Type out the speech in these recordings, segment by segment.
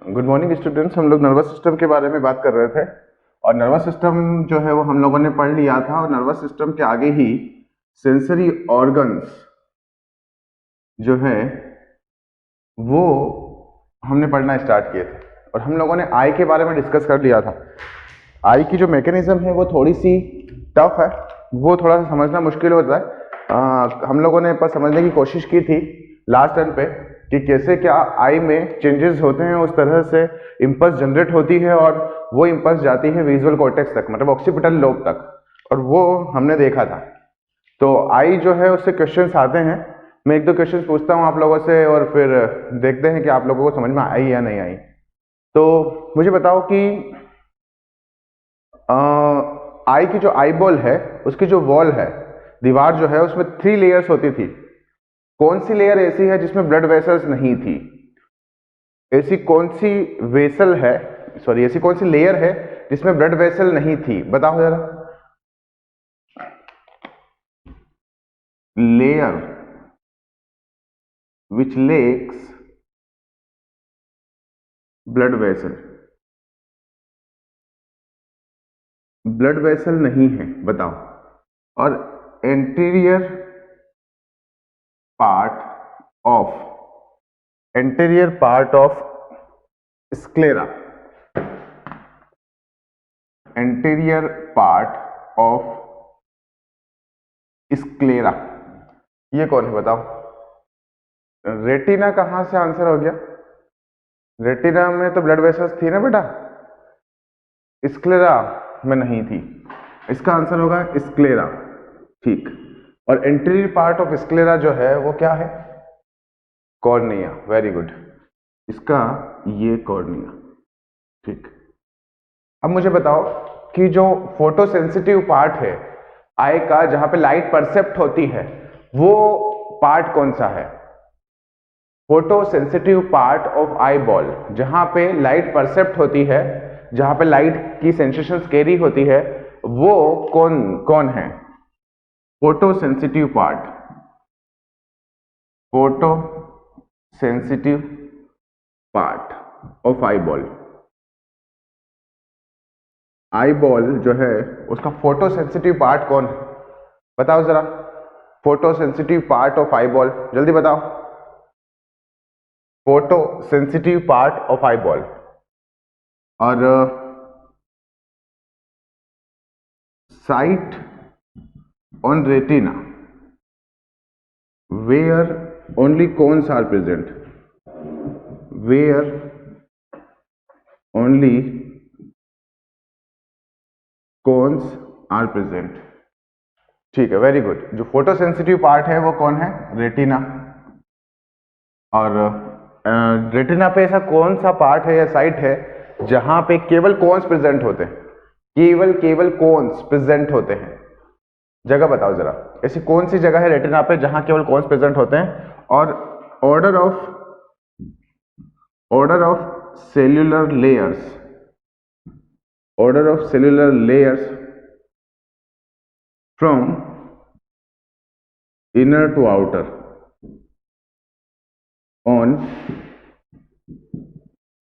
Good morning students. हम लोग nervous system के बारे में बात कर रहे थे और नर्वस सिस्टम जो है वो हम लोगों ने पढ़ लिया था और नर्वस सिस्टम के आगे ही सेंसरी ऑर्गन्स जो है वो हमने पढ़ना स्टार्ट किए थे और हम लोगों ने आई के बारे में डिस्कस कर लिया था। आई की जो मैकेनिज्म है वो थोड़ी सी टफ है, वो थोड़ा सा समझना मुश्किल होता है। हम लोगों ने पर समझने की कोशिश की थी लास्ट टर्न पे कि कैसे क्या आई में चेंजेस होते हैं, उस तरह से इम्पल्स जनरेट होती है और वो इम्पल्स जाती है विजुअल कॉर्टेक्स तक, मतलब ऑक्सीपिटल लोब तक, और वो हमने देखा था। तो आई जो है उससे क्वेश्चंस आते हैं। मैं एक दो क्वेश्चंस पूछता हूँ आप लोगों से और फिर देखते हैं कि आप लोगों को समझ में आई या नहीं आई। तो मुझे बताओ कि आई की जो आई बॉल है उसकी जो वॉल है, दीवार जो है, उसमें 3 लेयर्स होती थी। कौन सी लेयर ऐसी है जिसमें ब्लड वेसल्स नहीं थी? ऐसी कौन सी वेसल है, सॉरी ऐसी कौन सी लेयर है जिसमें ब्लड वेसल नहीं थी? बताओ जरा। Layer which lacks blood vessel, blood vessel नहीं है, बताओ। और anterior part of sclera, anterior part of sclera, ये कौन है बताओ? रेटिना कहां से आंसर हो गया? रेटिना में तो ब्लड वेसल्स थी ना बेटा, स्क्लेरा में नहीं थी। इसका आंसर होगा स्क्लेरा, ठीक। और एंटीरियर पार्ट ऑफ स्क्लेरा जो है वो क्या है? Cornea, very good. इसका ये कॉर्निया, ठीक। अब मुझे बताओ कि जो फोटो सेंसिटिव पार्ट है आई का, जहां पे लाइट परसेप्ट होती है, वो पार्ट कौन सा है? Photo sensitive part of eye ball, जहां पे लाइट परसेप्ट होती है, जहां पे लाइट की सेंसेशंस कैरी होती है, वो कौन कौन है? Photo sensitive part, photo sensitive part of eye ball. Eye ball जो है उसका फोटो सेंसिटिव पार्ट कौन है? बताओ जरा। Photo sensitive part of eye ball, जल्दी बताओ। Photo sensitive part of eye ball. और site on retina where only cones are present, where only cones are present, ठीक है, वेरी गुड। जो फोटो सेंसिटिव पार्ट है वो कौन है? रेटिना। और रेटिना पे ऐसा कौन सा पार्ट है या साइट है जहां पे केवल कोन्स प्रेजेंट होते हैं? केवल कोन्स प्रेजेंट होते हैं, जगह बताओ जरा। ऐसी कौन सी जगह है रेटिना पे जहां केवल कोन्स प्रेजेंट होते हैं? और order of cellular layers, order of cellular layers from inner to outer on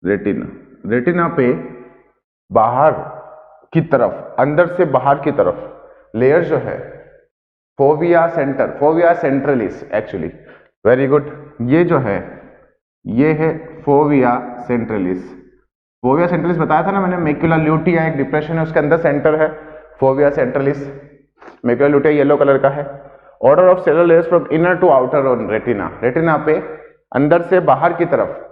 retina. Retina पे बाहर की तरफ, अंदर से बाहर की तरफ लेयर जो है, fovea centre, fovea centralis actually, very good. ये जो है ये है फोविया सेंट्रलिस। फोविया सेंट्रलिस बताया था ना मैंने, मैक्यूला ल्यूटिया एक डिप्रेशन है, उसके अंदर सेंटर है fovea centralis. Macula lutea yellow colour का है। Order of cellular layers from inner to outer on retina, retina पे अंदर से बाहर की तरफ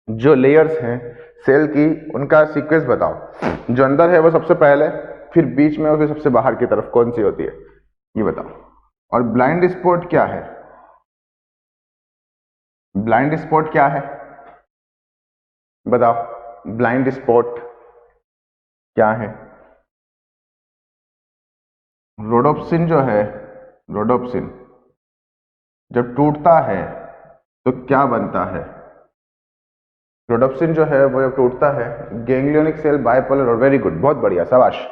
जो लेयर्स हैं सेल की, उनका सीक्वेंस बताओ। जो अंदर है वो सबसे पहले, फिर बीच में और फिर सबसे बाहर की तरफ कौन सी होती है, ये बताओ। और ब्लाइंड स्पॉट क्या है? ब्लाइंड स्पॉट क्या है बताओ। ब्लाइंड स्पॉट क्या है? रोडोप्सिन जो है, रोडोप्सिन जब टूटता है तो क्या बनता है? रोडोप्सिन जो है वो जब टूटता है, गैंग्लियोनिक सेल बाइपोलर, और वेरी गुड, बहुत बढ़िया, शाबाश।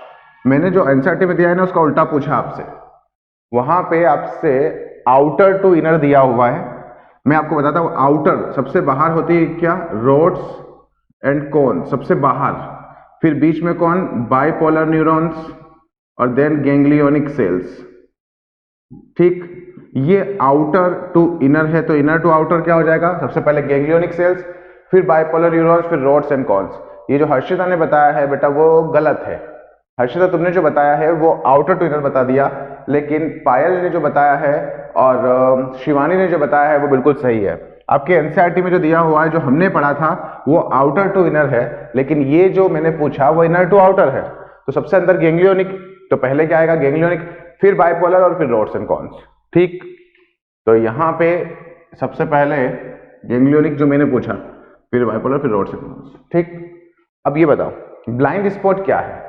मैंने जो एनसीईआरटी में दिया है ना उसका उल्टा पूछा आपसे, वहां पे आपसे आउटर टू इनर दिया हुआ है। मैं आपको बताता हूं, आउटर सबसे बाहर होती है क्या? रोड्स एंड कौन, सबसे बाहर, फिर बीच में कौन, बाइपोलर न्यूरॉन्स, और देन गैंग्लियोनिक सेल्स। ठीक, ये आउटर टू इनर है, तो इनर टू आउटर क्या हो जाएगा, सबसे पहले गैंग्लियोनिक सेल्स, फिर बाइपोलर न्यूरॉन्स, फिर रोड्स एंड कॉन्स। ये जो हर्षिता ने बताया है बेटा वो गलत है। हर्षिता तुमने जो बताया है वो आउटर टू इनर बता दिया, लेकिन पायल ने जो बताया है और शिवानी ने जो बताया है वो बिल्कुल सही है। आपके एनसीईआरटी में जो दिया हुआ है, जो हमने पढ़ा था वो आउटर टू इनर है, लेकिन ये जो मैंने पूछा वो इनर टू आउटर है। तो सबसे अंदर गैंग्लियोनिक, तो पहले क्या आएगा, गैंग्लियोनिक, फिर बाइपोलर और फिर रोड्स एंड कॉन्स। ठीक, तो यहाँ पे सबसे पहले गैंग्लियोनिक जो मैंने पूछा, फिर बाइपोलर, फिर रोड्स एंड कॉन्स। ठीक, अब ये बताओ ब्लाइंड स्पॉट क्या है,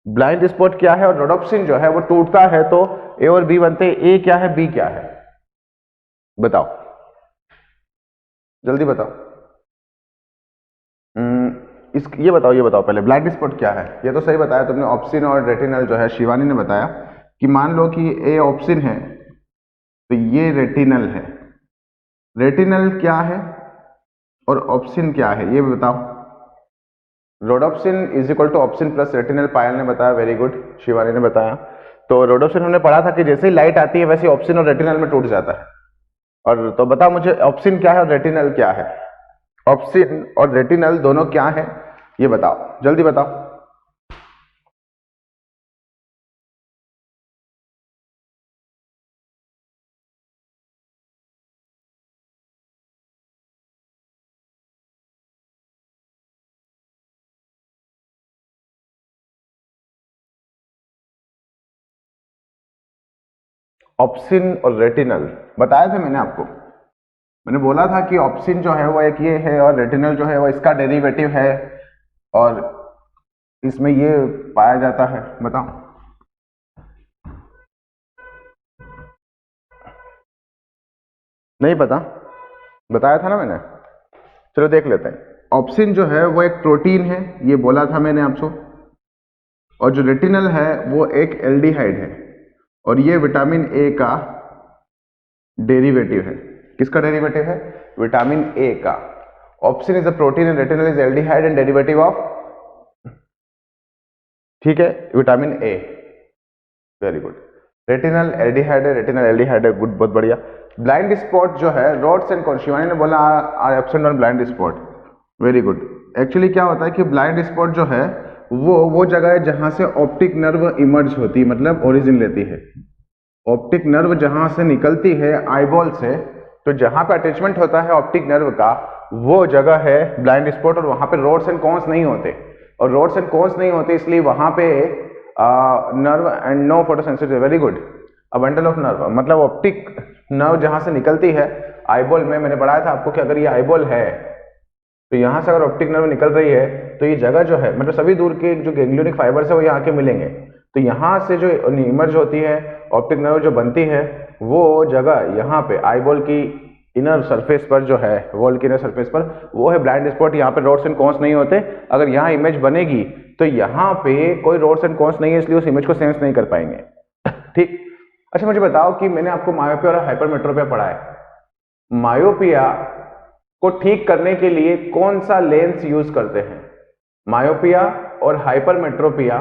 ब्लाइंड स्पॉट क्या है, और रोडोप्सिन जो है वो टूटता है तो ए और बी बनते हैं, ए क्या है बी क्या है, बताओ जल्दी बताओ। ये बताओ पहले ब्लाइंड स्पॉट क्या है। ये तो सही बताया तुमने, ऑप्सिन और रेटिनल जो है, शिवानी ने बताया कि मान लो कि ए ऑप्सिन है तो ये रेटिनल है, रेटिनल क्या है और ऑप्सिन क्या है ये बताओ। Rhodopsin is equal to opsin plus retinal, Payal ने बताया, वेरी गुड, शिवानी ने बताया। तो रोडोप्सिन हमने पढ़ा था कि जैसे ही लाइट आती है वैसे ऑप्सिन और रेटिनल में टूट जाता है। और तो बताओ मुझे ऑप्सिन क्या है और रेटिनल क्या है, ऑप्सिन और रेटिनल दोनों क्या है ये बताओ, जल्दी बताओ। ऑप्सिन और रेटिनल बताया था मैंने आपको, मैंने बोला था कि ऑप्सिन जो है वो एक ये है और रेटिनल जो है वो इसका डेरिवेटिव है और इसमें ये पाया जाता है। बताओ, नहीं पता, बताया था ना मैंने, चलो देख लेते हैं। ऑप्सिन जो है वो एक प्रोटीन है, ये बोला था मैंने आपको, और जो रेटिनल है वो एक एल्डिहाइड है और ये विटामिन ए का डेरिवेटिव है। किसका डेरिवेटिव है, विटामिन ए का। Obscene is a protein and retinal is aldehyde and derivative of, ठीक है, vitamin A, very good. Retinal aldehyde है, रेटिनल एल्डिहाइड है, गुड, बहुत बढ़िया। ब्लाइंड स्पॉट जो है, रोड्स एंड कॉन्स, शिवानी ने बोला are absent on blind spot, very good. Actually क्या होता है कि ब्लाइंड स्पॉट जो है वो जगह है जहां से ऑप्टिक नर्व इमर्ज होती है, मतलब ओरिजिन लेती है। ऑप्टिक नर्व जहां से निकलती है आईबॉल से, तो जहां पे अटैचमेंट होता है ऑप्टिक नर्व का वो जगह है ब्लाइंड स्पॉट, और वहां पे रोड्स एंड कॉन्स नहीं होते, और रोड्स एंड कॉन्स नहीं होते इसलिए वहां पे nerve and no photosensitive, very good. A bundle of nerve मतलब ऑप्टिक नर्व जहां से निकलती है आईबॉल में, मैंने पढ़ाया था आपको कि अगर ये आईबॉल है तो यहां से अगर ऑप्टिक नर्व निकल रही है तो ये जगह जो है, मतलब सभी दूर के जो गैंग्लियोनिक फाइबर्स है वो यहाँ के मिलेंगे, तो यहाँ से जो इमर्ज होती है ऑप्टिक नर्व जो बनती है वो जगह यहाँ पे आईबॉल की इनर सरफेस पर जो है, वॉल की इनर सरफेस पर, वो है ब्लाइंड स्पॉट। यहाँ पे रोड्स एंड कॉन्स नहीं होते, अगर यहाँ इमेज बनेगी तो यहाँ पे कोई रोड्स एंड कॉन्स नहीं है इसलिए उस इमेज को सेंस नहीं कर पाएंगे। ठीक, अच्छा मुझे बताओ कि मैंने आपको मायोपिया और हाइपरमेट्रोपिया पढ़ा है, मायोपिया को ठीक करने के लिए कौन सा लेंस यूज करते हैं, मायोपिया और हाइपरमेट्रोपिया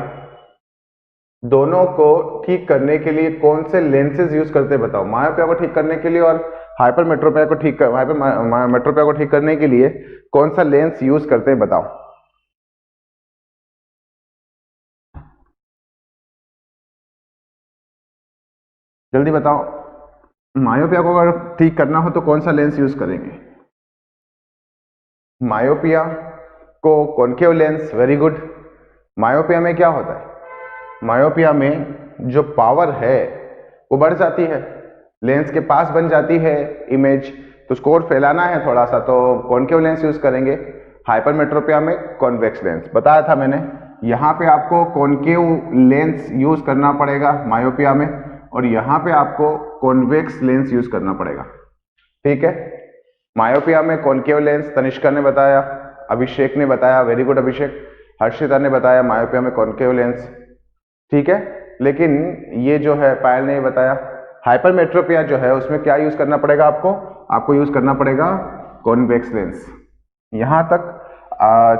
दोनों को ठीक करने के लिए कौन से लेंसेज यूज करते हैं बताओ। मायोपिया को ठीक करने के लिए और हाइपरमेट्रोपिया को ठीक करने के लिए कौन सा लेंस यूज करते हैं बताओ। जल्दी बताओ, मायोपिया को अगर ठीक करना हो तो कौन सा लेंस यूज करेंगे। मायोपिया को concave lens, very good. Myopia में क्या होता है, मायोपिया में जो पावर है वो बढ़ जाती है, लेंस के पास बन जाती है इमेज, तो उसको और फैलाना है थोड़ा सा तो कॉनकेव लेंस यूज करेंगे। हाइपरमेट्रोपिया में कॉन्वेक्स लेंस, बताया था मैंने, यहाँ पे आपको कॉनकेव लेंस यूज करना पड़ेगा मायोपिया में, और यहाँ पे आपको कॉन्वेक्स लेंस यूज करना पड़ेगा। ठीक है, मायोपिया में कॉनकेव लेंस तनिष्का ने बताया, अभिषेक ने बताया, वेरी गुड अभिषेक। हर्षिता ने बताया मायोपिया में कॉनकेव लेंस, ठीक है, लेकिन ये जो है पायल ने बताया। हाइपरमेट्रोपिया जो है उसमें क्या यूज करना पड़ेगा आपको यूज करना पड़ेगा कॉन्वेक्स लेंस। यहां तक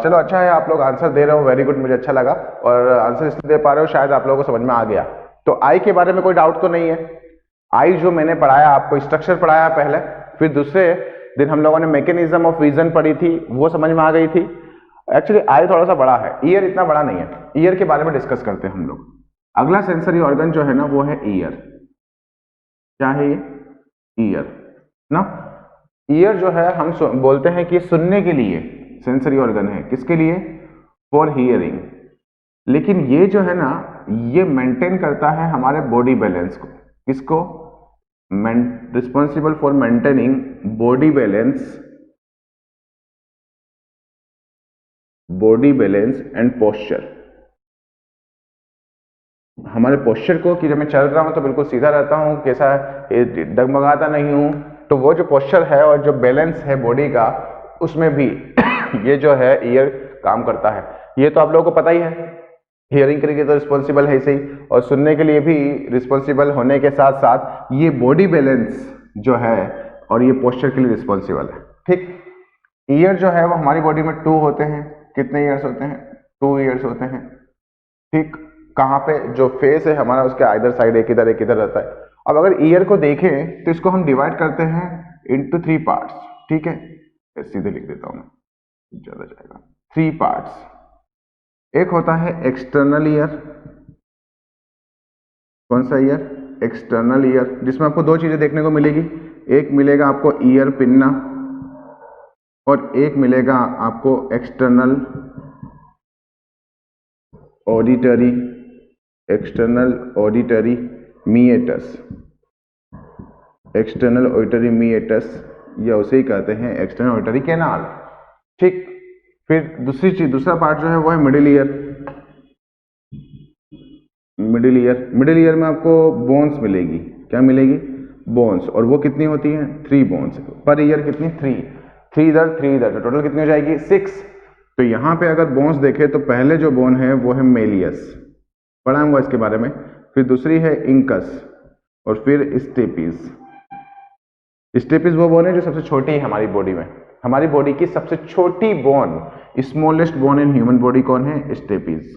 चलो अच्छा है, आप लोग आंसर दे रहे हो, वेरी गुड, मुझे अच्छा लगा। और आंसर इसलिए दे पा रहे हो शायद आप लोगों को समझ में आ गया। तो आई के बारे में कोई डाउट तो नहीं है? आई जो मैंने पढ़ाया आपको, स्ट्रक्चर पढ़ाया पहले, फिर दूसरे दिन हम लोगों ने मैकेनिज्म ऑफ विजन पढ़ी थी, वो समझ में आ गई थी। एक्चुअली आई थोड़ा सा बड़ा है, ईयर इतना बड़ा नहीं है। ईयर के बारे में डिस्कस करते हैं हम लोग। अगला सेंसरी ऑर्गन जो है ना वो है ईयर। क्या है ये? ईयर ना। ईयर जो है हम बोलते हैं कि सुनने के लिए सेंसरी ऑर्गन है। किसके लिए? For hearing. लेकिन ये जो है ना, ये मेंटेन करता है हमारे बॉडी बैलेंस को। किसको? Responsible for maintaining body balance and posture. हमारे पोस्चर को, कि जब मैं चल रहा हूं तो बिल्कुल सीधा रहता हूं, कैसा डगमगाता नहीं हूं, तो वो जो पोस्चर है और जो बैलेंस है बॉडी का, उसमें भी ये जो है ईयर काम करता है। ये तो आप लोगों को पता ही है। हियरिंग के लिए तो रिस्पॉन्सिबल है सही, और सुनने के लिए भी रिस्पॉन्सिबल होने के साथ साथ ये बॉडी बैलेंस जो है और ये पोस्चर के लिए रिस्पॉन्सिबल है। ठीक। ईयर जो है वो हमारी बॉडी में 2 होते हैं। कितने ईयर्स होते हैं? 2 ईयर्स होते हैं। ठीक। कहाँ पे? जो फेस है हमारा उसके आइदर साइड एक इधर रहता है। अब अगर ईयर को देखें तो इसको हम डिवाइड करते हैं इनटू 3 पार्ट्स। ठीक है, सीधे लिख देता हूं मैं, ज्यादा जाएगा। 3 पार्ट्स। एक होता है एक्सटर्नल ईयर। कौन सा ईयर? एक्सटर्नल ईयर, जिसमें आपको 2 चीजें देखने को मिलेगी। एक मिलेगा आपको ईयर पिन्ना, और एक मिलेगा आपको external auditory meatus. External auditory मीएटस, या उसे ही कहते हैं एक्सटर्नल ऑडिटरी कैनाल। ठीक। फिर दूसरा पार्ट जो है वो है मिडिल ईयर। मिडिल ईयर में आपको बोन्स मिलेगी। क्या मिलेगी? बोन्स। और वो कितनी होती हैं? 3 बोन्स पर ईयर। कितनी? 3 इधर 3 इधर, तो टोटल कितनी हो जाएगी? 6। तो यहां पे अगर बोन्स देखें तो पहले जो बोन है वो है मेलियस, पढ़ाऊंगा इसके बारे में। फिर दूसरी है इंकस, और फिर स्टेपिस। स्टेपिस वो बोन है जो सबसे छोटी है हमारी बॉडी में। हमारी बॉडी की सबसे छोटी bone, smallest bone in human body कौन है? Stapes.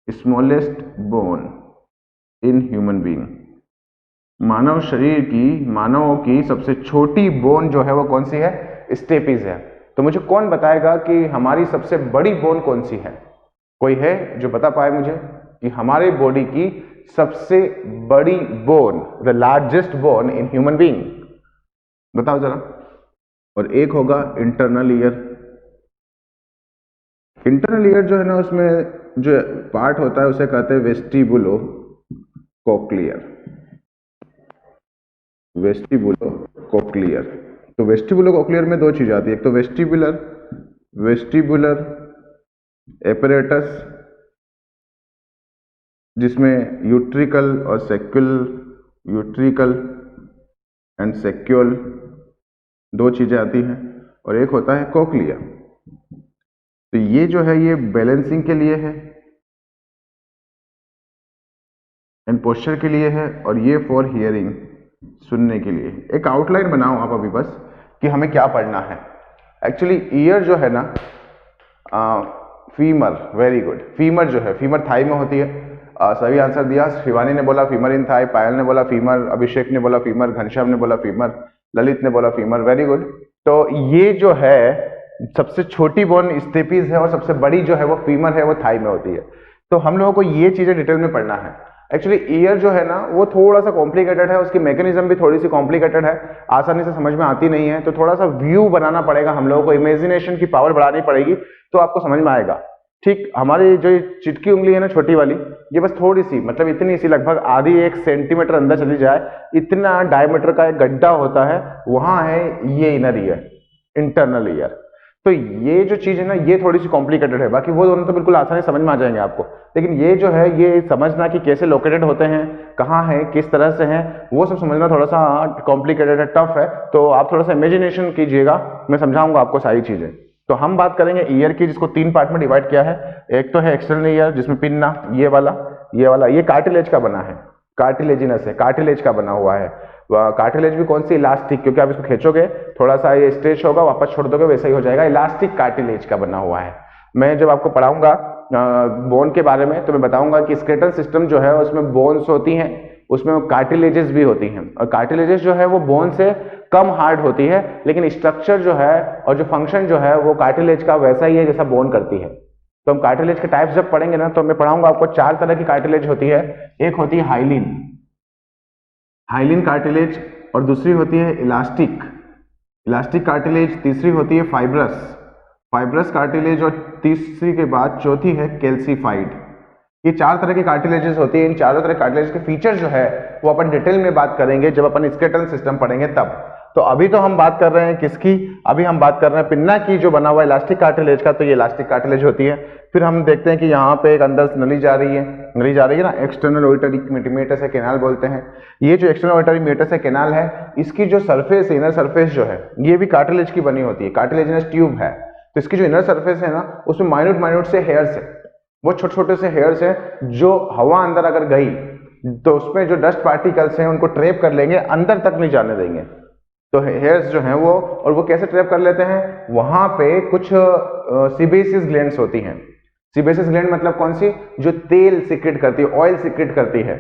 Smallest bone in human being. मानव की सबसे छोटी बोन जो है वो कौन सी है? स्टेपिस है। तो मुझे कौन बताएगा कि हमारी सबसे बड़ी बोन कौन सी है? कोई है जो बता पाए मुझे कि हमारे बॉडी की सबसे बड़ी bone, the largest bone in human being? बताओ जरा। और एक होगा इंटरनल ईयर। इंटरनल ईयर जो है ना, उसमें जो पार्ट होता है उसे कहते हैं वेस्टिबुलो कोक्लियर। तो वेस्टिबुलो कोक्लियर में 2 चीजें आती है। एक तो वेस्टिबुलर एपरेटस, जिसमें यूट्रिकल एंड सेक्युल 2 चीजें आती हैं, और एक होता है कोक्लिया। तो ये जो है ये बैलेंसिंग के लिए है एंड पोस्चर के लिए है, और ये फॉर हियरिंग, सुनने के लिए। एक आउटलाइन बनाओ आप अभी बस कि हमें क्या पढ़ना है। एक्चुअली ईयर जो है ना, फीमर, वेरी गुड। फीमर जो है, फीमर थाई में होती है। सभी आंसर दिया। शिवानी ने बोला फीमर इन थाई, पायल ने बोला फीमर, अभिषेक ने बोला फीमर, घनश्याम ने बोला फीमर, ललित ने बोला फीमर, वेरी गुड। तो ये जो है सबसे छोटी बोन स्टेपिस है, और सबसे बड़ी जो है वो फीमर है, वो थाई में होती है। तो हम लोगों को ये चीजें डिटेल में पढ़ना है। एक्चुअली ईयर जो है ना वो थोड़ा सा कॉम्प्लिकेटेड है, उसकी मैकेनिज्म भी थोड़ी सी कॉम्प्लिकेटेड है, आसानी से समझ में आती नहीं है। तो थोड़ा सा व्यू बनाना पड़ेगा हम लोगों को, इमेजिनेशन की पावर बढ़ानी पड़ेगी, तो आपको समझ में आएगा। ठीक। हमारी जो चिटकी उंगली है ना, छोटी वाली, ये बस थोड़ी सी, मतलब इतनी सी, लगभग आधी 1 सेंटीमीटर अंदर चली जाए, इतना डायमीटर का एक गड्ढा होता है, वहां है ये इनर ईयर, इंटरनल ईयर। तो ये जो चीज है ना, ये थोड़ी सी कॉम्प्लिकेटेड है। बाकी वो दोनों तो बिल्कुल आसानी समझ में आ जाएंगे आपको, लेकिन ये जो है ये समझना कि कैसे लोकेटेड होते हैं, कहाँ है, किस तरह से हैं, वो सब समझना थोड़ा सा कॉम्प्लिकेटेड है, टफ है। तो आप थोड़ा सा इमेजिनेशन कीजिएगा, मैं समझाऊंगा आपको सारी चीजें। तो हम बात करेंगे ईयर की, जिसको 3 पार्ट में डिवाइड किया है। एक तो है एक्सटर्नल ईयर, जिसमें पिन्ना, ये वाला ये कार्टिलेज का बना है, कार्टिलेजिनस है, कार्टिलेज का बना हुआ है। कार्टिलेज भी कौन सी? इलास्टिक, क्योंकि आप इसको खींचोगे थोड़ा सा ये स्ट्रेच होगा, वापस छोड़ दोगे वैसा ही हो जाएगा। इलास्टिक कार्टिलेज का बना हुआ है। मैं जब आपको पढ़ाऊंगा बोन के बारे में तो मैं बताऊंगा कि स्केलेटल सिस्टम जो है उसमें बोन्स होती हैं, उसमें कार्टिलेजेस भी होती हैं, और कार्टिलेजेस जो है वो बोन से कम हार्ड होती है, लेकिन स्ट्रक्चर जो है और जो फंक्शन जो है वो कार्टिलेज का वैसा ही है जैसा बोन करती है। तो हम कार्टिलेज के टाइप्स जब पढ़ेंगे ना तो मैं पढ़ाऊंगा आपको 4 तरह की कार्टिलेज होती है। एक होती है हाइलिन, हाइलिन कार्टिलेज, और दूसरी होती है इलास्टिक, इलास्टिक कार्टिलेज, तीसरी होती है फाइब्रस, फाइब्रस कार्टिलेज, और तीसरी के बाद चौथी है कैल्सीफाइड। ये 4 तरह की कार्टिलेजेस होती है। इन चारों तरह कार्टिलेज के फीचर जो है वो अपन डिटेल में बात करेंगे जब अपन स्केलेटल सिस्टम पढ़ेंगे तब। तो अभी तो हम बात कर रहे हैं किसकी, अभी हम बात कर रहे हैं पिन्ना की जो बना हुआ इलास्टिक कार्टिलेज का। तो ये इलास्टिक कार्टिलेज होती है। फिर हम देखते हैं कि यहाँ पे एक अंदर से नली जा रही है, नली जा रही है ना, एक्सटर्नल ऑडिटरी मीटस है कैनाल बोलते हैं। ये जो एक्सटर्नल ऑडिटरी मीटस है कैनाल है, इसकी जो सरफेस इनर सरफेस जो है ये भी कार्टिलेज की बनी होती है, कार्टिलेजिनस ट्यूब है। तो इसकी जो इनर सरफेस है ना उसमें माइन्यूट माइन्यूट से हेयर्स है, वो छोटे छोटे से हेयर्स हैं जो हवा अंदर अगर गई तो उसमें जो डस्ट पार्टिकल्स हैं उनको ट्रैप कर लेंगे, अंदर तक नहीं जाने देंगे। तो हेयर्स जो हैं वो, और वो कैसे ट्रैप कर लेते हैं, वहां पे कुछ सीबेसियस ग्लैंड्स होती हैं। सीबेसियस ग्लैंड मतलब कौन सी, जो तेल सिक्रेट करती है, ऑयल सिक्रेट करती है।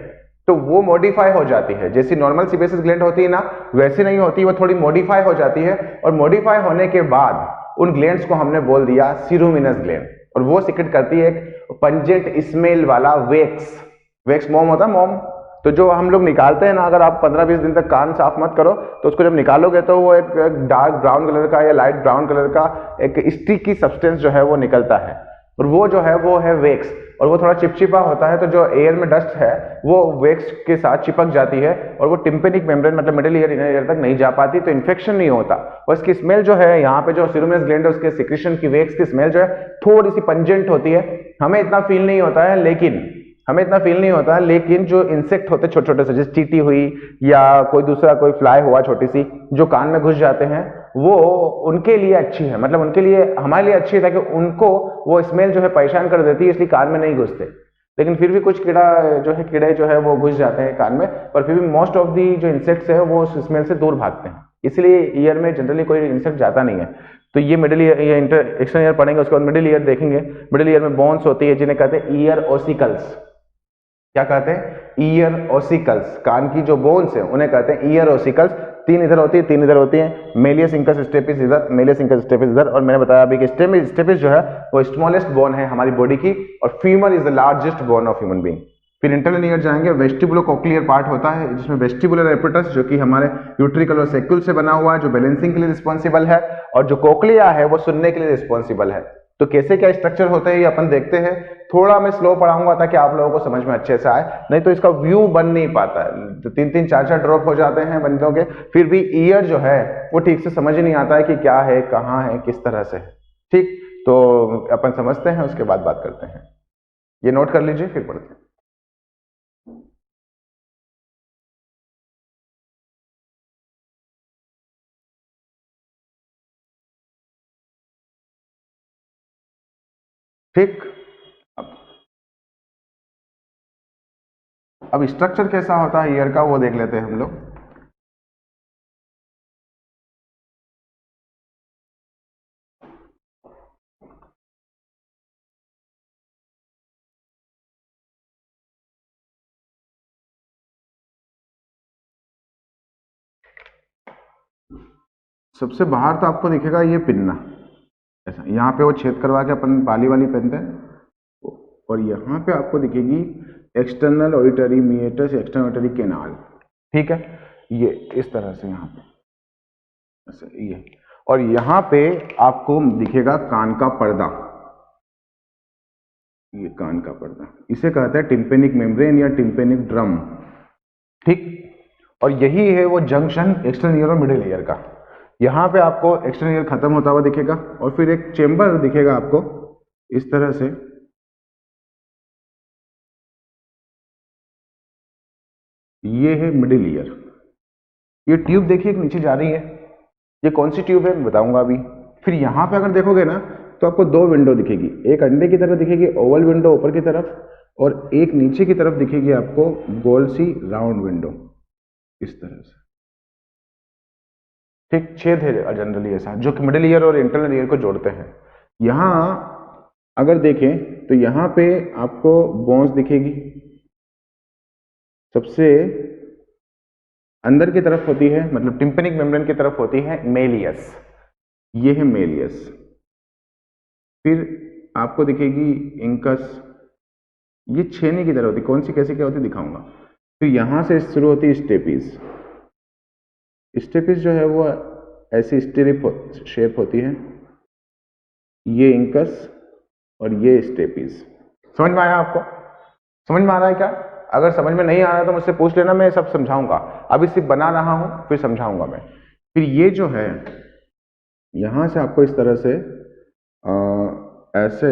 तो वो मॉडिफाई हो जाती है, जैसी नॉर्मल सीबेसियस ग्लैंड होती है ना वैसी नहीं होती, वो थोड़ी मॉडिफाई हो जाती है। और मॉडिफाई होने के बाद उन ग्लैंड्स को हमने बोल दिया सीरोमिनस ग्लैंड, और वो सिक्रेट करती है एक पंजेंट स्मेल वाला वैक्स। वैक्स मोम होता है, मोम। तो जो हम लोग निकालते हैं ना, अगर आप 15-20 दिन तक कान साफ मत करो तो उसको जब निकालोगे तो वो एक डार्क ब्राउन कलर का या लाइट ब्राउन कलर का एक स्टिकी सब्सटेंस जो है वो निकलता है, और वो जो है वो है वैक्स। और वो थोड़ा चिपचिपा होता है, तो जो एयर में डस्ट है वो वैक्स के साथ चिपक जाती है, और वो टिम्पेनिक मेम्ब्रेन मतलब मिडिल ईयर इनर ईयर तक नहीं जा पाती, तो इन्फेक्शन नहीं होता। और इसकी स्मेल जो है, यहाँ पे जो सीरोमिनस ग्लैंड है उसके सिक्रेशन की वैक्स की स्मेल जो है थोड़ी सी पंजेंट होती है। हमें इतना फील नहीं होता है, लेकिन जो इंसेक्ट होते छोटे छोटे से, जैसे चींटी हुई या कोई दूसरा कोई फ्लाई हुआ छोटी सी, जो कान में घुस जाते हैं, वो उनके लिए अच्छी है, मतलब उनके लिए, हमारे लिए अच्छी है, ताकि उनको वो स्मेल जो है परेशान कर देती है, इसलिए कान में नहीं घुसते। लेकिन फिर भी कुछ कीड़े जो है वो घुस जाते हैं कान में, पर फिर भी मोस्ट ऑफ दी जो इंसेक्ट्स है वो उस स्मेल से दूर भागते हैं, इसलिए ईयर में जनरली कोई इंसेक्ट जाता नहीं है। तो ये मिडिल ईयर, ये एक्सटर्नल ईयर पढ़ेंगे, उसके बाद मिडिल ईयर देखेंगे। मिडिल ईयर में बोन्स होती है जिन्हें कहते हैं ईयर ओसिकल्स। क्या कहते हैं, ईयर ओसिकल्स। कान की जो बोन्स है उन्हें कहते हैं ईयर ओसिकल्स। 3 इधर होती है, 3 इधर होती है। मेलियस इंकस स्टेपिस इधर, मेलियस इंकस स्टेपिस इधर। और मैंने बताया अभी कि स्टेपिस जो है वो स्मॉलेस्ट बोन है हमारी बॉडी की, और femur is the largest bone of human being. फिर इंटरनल ईयर जाएंगे, वेस्टिबुलो कोक्लियर पार्ट होता है जिसमें वेस्टिबुलर एपिटस जो कि हमारे यूट्रिकल और सेक्यूल से बना हुआ है, जो बैलेंसिंग के लिए रिस्पॉन्सिबल है, और जो कोक्लिया है वो सुनने के लिए रिस्पॉन्सिबल है। तो कैसे क्या स्ट्रक्चर होते हैं ये अपन देखते हैं। थोड़ा मैं स्लो पढ़ाऊंगा ताकि आप लोगों को समझ में अच्छे से आए, नहीं तो इसका व्यू बन नहीं पाता है, तो 3-3 4-4 ड्रॉप हो जाते हैं बंदों के, फिर भी ईयर जो है वो ठीक से समझ ही नहीं आता है कि क्या है, कहाँ है, किस तरह से है। ठीक, तो अपन समझते हैं, उसके बाद बात करते हैं। ये नोट कर लीजिए, फिर पढ़ते हैं। ठीक, अब स्ट्रक्चर कैसा होता है ईयर का वो देख लेते हैं हम लोग। सबसे बाहर तो आपको दिखेगा ये पिन्ना, ऐसा यहाँ पे वो छेद करवा के अपन बाली वाली पहनते हैं, और यहाँ पे आपको दिखेगी external auditory meatus, external auditory canal. ठीक है, ये इस तरह से यहाँ पे ऐसे ये, और यहाँ पे आपको दिखेगा कान का पर्दा, ये कान का पर्दा, इसे कहते हैं टिम्पेनिक मेम्ब्रेन या टिम्पेनिक ड्रम। ठीक, और यही है वो जंक्शन एक्सटर्नल ईयर और मिडिल ईयर का। यहाँ पे आपको एक्सटर्नल ईयर खत्म होता हुआ दिखेगा, और फिर एक चेंबर दिखेगा आपको इस तरह से, ये है मिडिल ईयर। ये ट्यूब देखिए एक नीचे जा रही है, ये कौन सी ट्यूब है मैं बताऊंगा अभी। फिर यहाँ पे अगर देखोगे ना तो आपको 2 विंडो दिखेगी, एक अंडे की तरह दिखेगी ओवल विंडो ऊपर की तरफ, और एक नीचे की तरफ दिखेगी आपको गोल सी राउंड विंडो इस तरह से। ठीक, छेद है जनरली ऐसा जो कि मिडिल ईयर और इंटरनल ईयर को जोड़ते हैं। यहाँ अगर देखें तो यहाँ पे आपको बोन्स दिखेगी, सबसे अंदर की तरफ होती है, मतलब टिम्पेनिक मेम्ब्रेन की तरफ होती है मेलियस, ये है मेलियस। फिर आपको दिखेगी इंकस, ये छेने की तरह होती, कौन सी कैसे क्या होती दिखाऊंगा। फिर यहां से शुरू होती है स्टेपीज। स्टेपीज जो है वो ऐसी स्टेरिप शेप होती है, ये इंकस और ये स्टेपीज। समझ में आया आपको? समझ में आ रहा है क्या? अगर समझ में नहीं आ रहा तो मुझसे पूछ लेना, मैं सब समझाऊंगा। अभी सिर्फ बना रहा हूं, फिर समझाऊंगा मैं। फिर ये जो है यहां से आपको इस तरह से ऐसे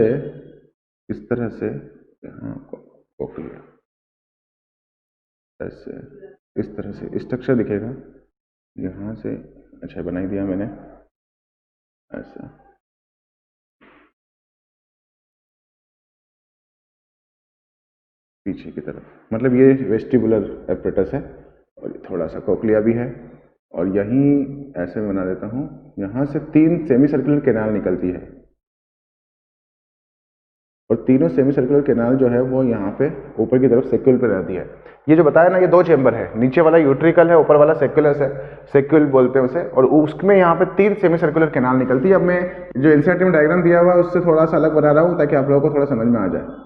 इस तरह से यहाँ कोक्लिया ऐसे इस तरह से स्ट्रक्चर दिखेगा यहाँ से। अच्छा बनाई दिया मैंने ऐसा, पीछे की तरफ, मतलब ये वेस्टिबुलर एपरेटस है और थोड़ा सा कोक्लिया भी है। और यहीं ऐसे बना देता हूँ, यहाँ से 3 सेमी सर्कुलर कैनाल निकलती है और तीनों सेमी सर्कुलर कैनाल जो है वो यहाँ पे ऊपर की तरफ सेक्यूल पे रहती है। ये जो बताया ना, ये 2 चेंबर है, नीचे वाला यूट्रिकल है, ऊपर वाला सेक्युलस है, सेक्यूल बोलते हैं उसे, और उसमें यहाँ पे 3 सेमी सर्कुलर कैनाल निकलती है। अब मैं जो एनसीईआरटी में डायग्राम दिया हुआ है उससे थोड़ा सा अलग बना रहा हूँ ताकि आप लोगों को थोड़ा समझ में आ जाए।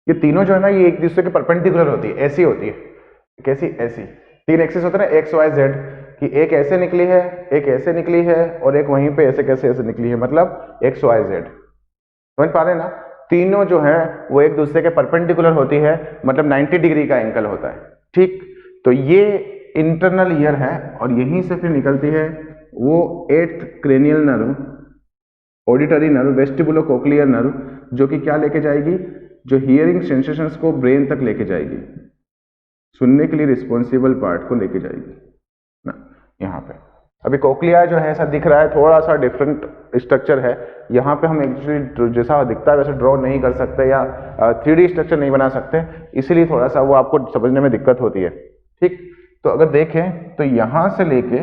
ये तीनों जो है ना, ये एक दूसरे के परपेंडिकुलर होती है, ऐसी होती है। कैसी? ऐसी 3 एक्सिस होते हैं ना, एक्स वाई जेड, कि एक ऐसे निकली है, एक ऐसे निकली है और एक वहीं पे ऐसे कैसे ऐसे निकली है, मतलब एक्स वाई जेड। समझ पा रहे हैं ना? तीनों जो है वो एक दूसरे के परपेंडिकुलर होती है, मतलब 90 डिग्री का एंगल होता है। ठीक, तो ये इंटरनल ईयर है और यहीं से फिर निकलती है वो 8th cranial nerve, auditory nerve, vestibulocochlear nerve, जो कि क्या लेके जाएगी, जो हियरिंग सेंसेशंस को ब्रेन तक लेके जाएगी, सुनने के लिए रिस्पॉन्सिबल पार्ट को लेके जाएगी ना। यहाँ पे अभी कोक्लिया जो है ऐसा दिख रहा है, थोड़ा सा डिफरेंट स्ट्रक्चर है। यहाँ पे हम एक्चुअली जैसा दिखता है वैसे ड्रॉ नहीं कर सकते या 3D स्ट्रक्चर नहीं बना सकते, इसीलिए थोड़ा सा वो आपको समझने में दिक्कत होती है। ठीक, तो अगर देखें तो यहाँ से लेके